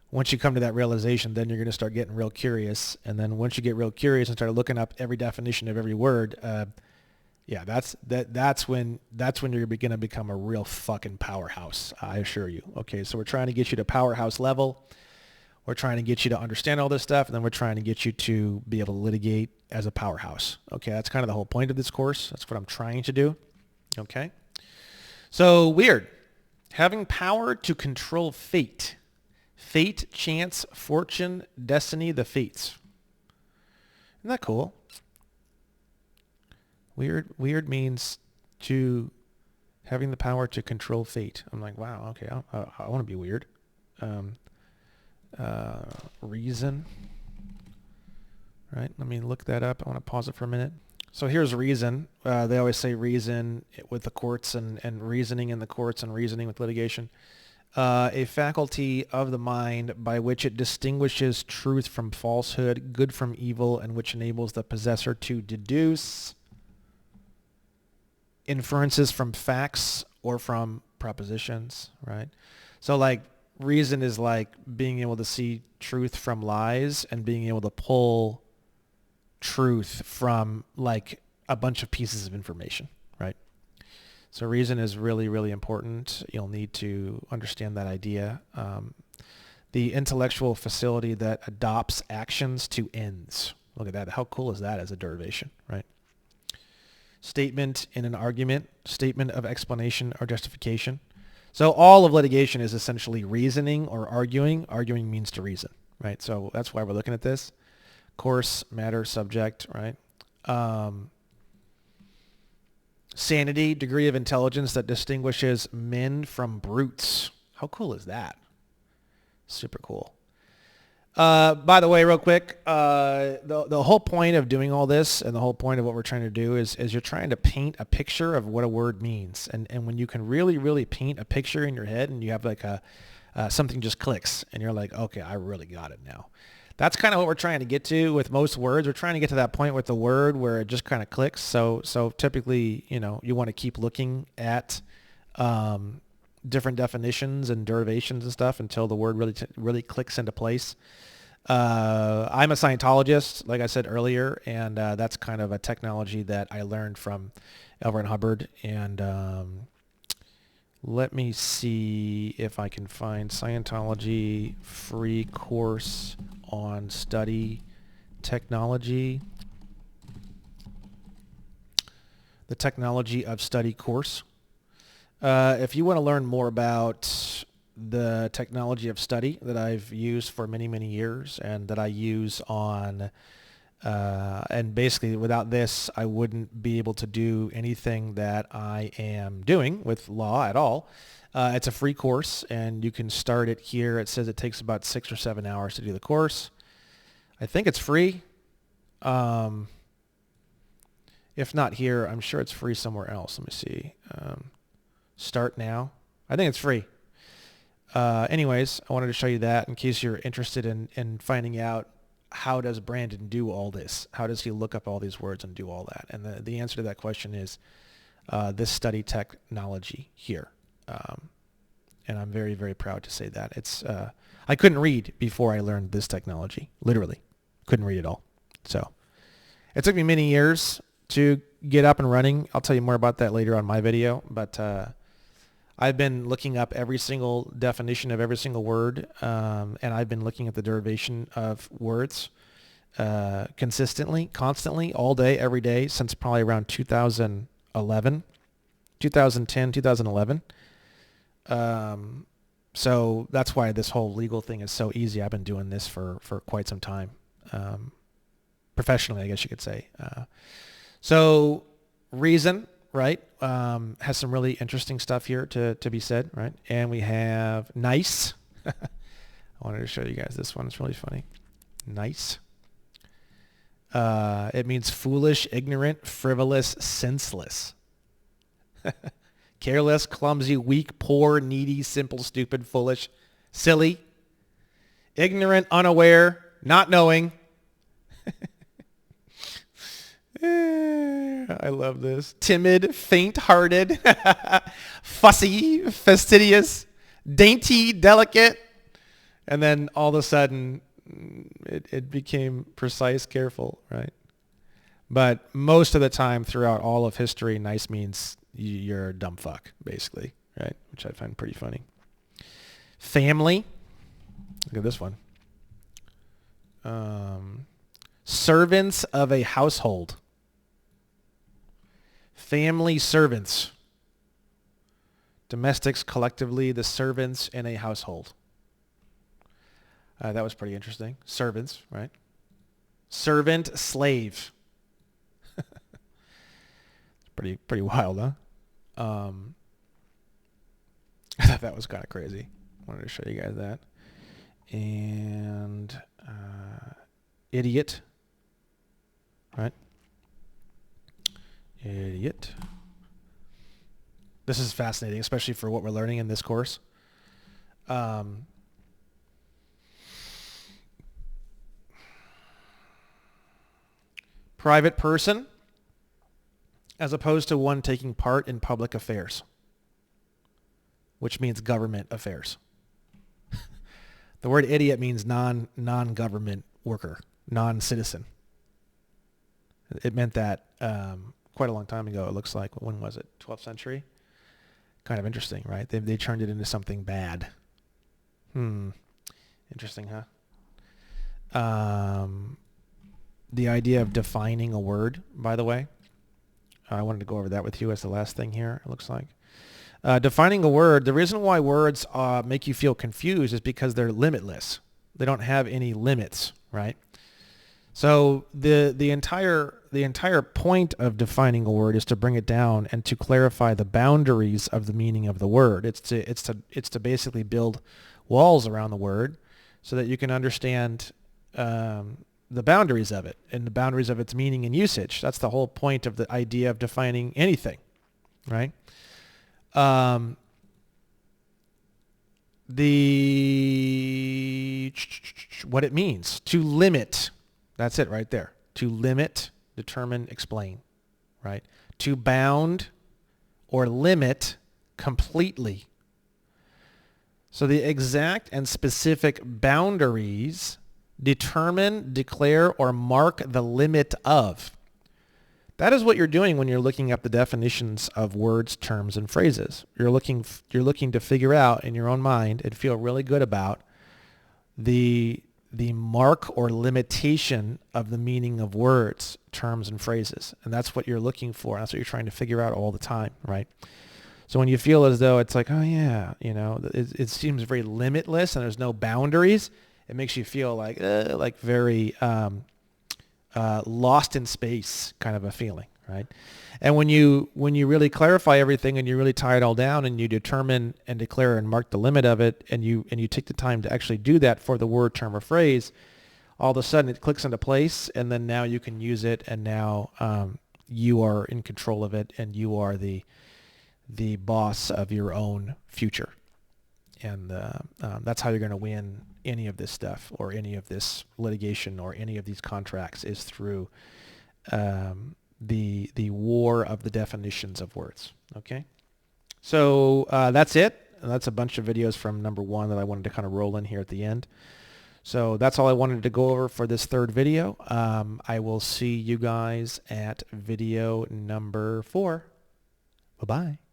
once you come to that realization, then you're going to start getting real curious, and then once you get real curious and start looking up every definition of every word, that's when you're going to become a real fucking powerhouse. I assure you. Okay, so we're trying to get you to powerhouse level. We're trying to get you to understand all this stuff, and then we're trying to get you to be able to litigate as a powerhouse. Okay, that's kind of the whole point of this course. That's what I'm trying to do. Okay, so weird. Having power to control fate. Fate, chance, fortune, destiny, the fates. Isn't that cool? Weird means to having the power to control fate. I'm like, wow, okay, I want to be weird. Reason. Right, let me look that up. I want to pause it for a minute. So here's reason. They always say reason with the courts and reasoning in the courts and reasoning with litigation. A faculty of the mind by which it distinguishes truth from falsehood, good from evil, and which enables the possessor to deduce inferences from facts or from propositions, right? So like reason is like being able to see truth from lies and being able to pull truth from like a bunch of pieces of information, right? So reason is really, really important. You'll need to understand that idea. The intellectual facility that adopts actions to ends. Look at that. How cool is that as a derivation, right? Statement in an argument, statement of explanation or justification. So all of litigation is essentially reasoning or arguing. Arguing means to reason, right? So that's why we're looking at this. Course, matter, subject, right? Sanity, degree of intelligence that distinguishes men from brutes. How cool is that? Super cool. By the way, real quick, the whole point of doing all this and the whole point of what we're trying to do is you're trying to paint a picture of what a word means. And when you can really, really paint a picture in your head and you have like something just clicks and you're like, okay, I really got it now. That's kind of what we're trying to get to with most words. We're trying to get to that point with the word where it just kind of clicks. So typically, you want to keep looking at different definitions and derivations and stuff until the word really clicks into place. I'm a Scientologist, like I said earlier, and that's kind of a technology that I learned from L. Ron Hubbard, and Let me see if I can find Scientology free course on study technology. The technology of study course. If you want to learn more about the technology of study that I've used for many, many years and that I use on, and basically without this, I wouldn't be able to do anything that I am doing with law at all. It's a free course and you can start it here. It says it takes about 6 or 7 hours to do the course. I think it's free. If not here, I'm sure it's free somewhere else. Let me see. Start now. I think it's free. Anyways, I wanted to show you that in case you're interested in finding out how does Brandon do all this? How does he look up all these words and do all that? And the answer to that question is this study technology here. And I'm very, very proud to say that. It's I couldn't read before I learned this technology. Literally. Couldn't read at all. So it took me many years to get up and running. I'll tell you more about that later on my video. But I've been looking up every single definition of every single word, and I've been looking at the derivation of words consistently, constantly, all day, every day, since probably around 2010, 2011. So that's why this whole legal thing is so easy. I've been doing this for quite some time, professionally, I guess you could say. So reason, right, has some really interesting stuff here to be said, right? And we have nice. I wanted to show you guys this one. It's really funny. Nice. It means foolish, ignorant, frivolous, senseless. Careless, clumsy, weak, poor, needy, simple, stupid, foolish, silly, ignorant, unaware, not knowing. I love this. Timid, faint-hearted, fussy, fastidious, dainty, delicate. And then all of a sudden, it became precise, careful, right? But most of the time throughout all of history, nice means you're a dumb fuck, basically, right? Which I find pretty funny. Family. Look at this one. Servants of a household. Family servants. Domestics collectively, the servants in a household. That was pretty interesting. Servants, right? Servant, slave. Pretty wild, huh? I thought that was kind of crazy. I wanted to show you guys that. And idiot, right? Idiot. This is fascinating, especially for what we're learning in this course. Private person, as opposed to one taking part in public affairs, which means government affairs. The word idiot means non-government worker, non-citizen. It meant that quite a long time ago, it looks like. When was it? 12th century? Kind of interesting, right? They turned it into something bad. Interesting, huh? The idea of defining a word, by the way. I wanted to go over that with you as the last thing here, it looks like. Defining a word, the reason why words make you feel confused is because they're limitless. They don't have any limits, right? So the entire point of defining a word is to bring it down and to clarify the boundaries of the meaning of the word. It's to basically build walls around the word so that you can understand the boundaries of it and the boundaries of its meaning and usage. That's the whole point of the idea of defining anything, right? What it means to limit. That's it right there. To limit, determine, explain, right? To bound or limit completely. So the exact and specific boundaries determine, declare, or mark the limit of. That is what you're doing when you're looking up the definitions of words, terms, and phrases. You're looking to figure out in your own mind and feel really good about the mark or limitation of the meaning of words, terms, and phrases. And that's what you're looking for. That's what you're trying to figure out all the time, right? So when you feel as though it's like, oh yeah, it seems very limitless and there's no boundaries, it makes you feel like very lost in space kind of a feeling, right? And when you really clarify everything and you really tie it all down and you determine and declare and mark the limit of it, and you take the time to actually do that for the word, term, or phrase, all of a sudden it clicks into place, and then now you can use it, and now you are in control of it, and you are the boss of your own future. And that's how you're going to win any of this stuff, or any of this litigation, or any of these contracts, is through the war of the definitions of words. Okay, so that's it. And that's a bunch of videos from number 1 that I wanted to kind of roll in here at the end. So that's all I wanted to go over for this third video. I will see you guys at video number 4. Bye-bye.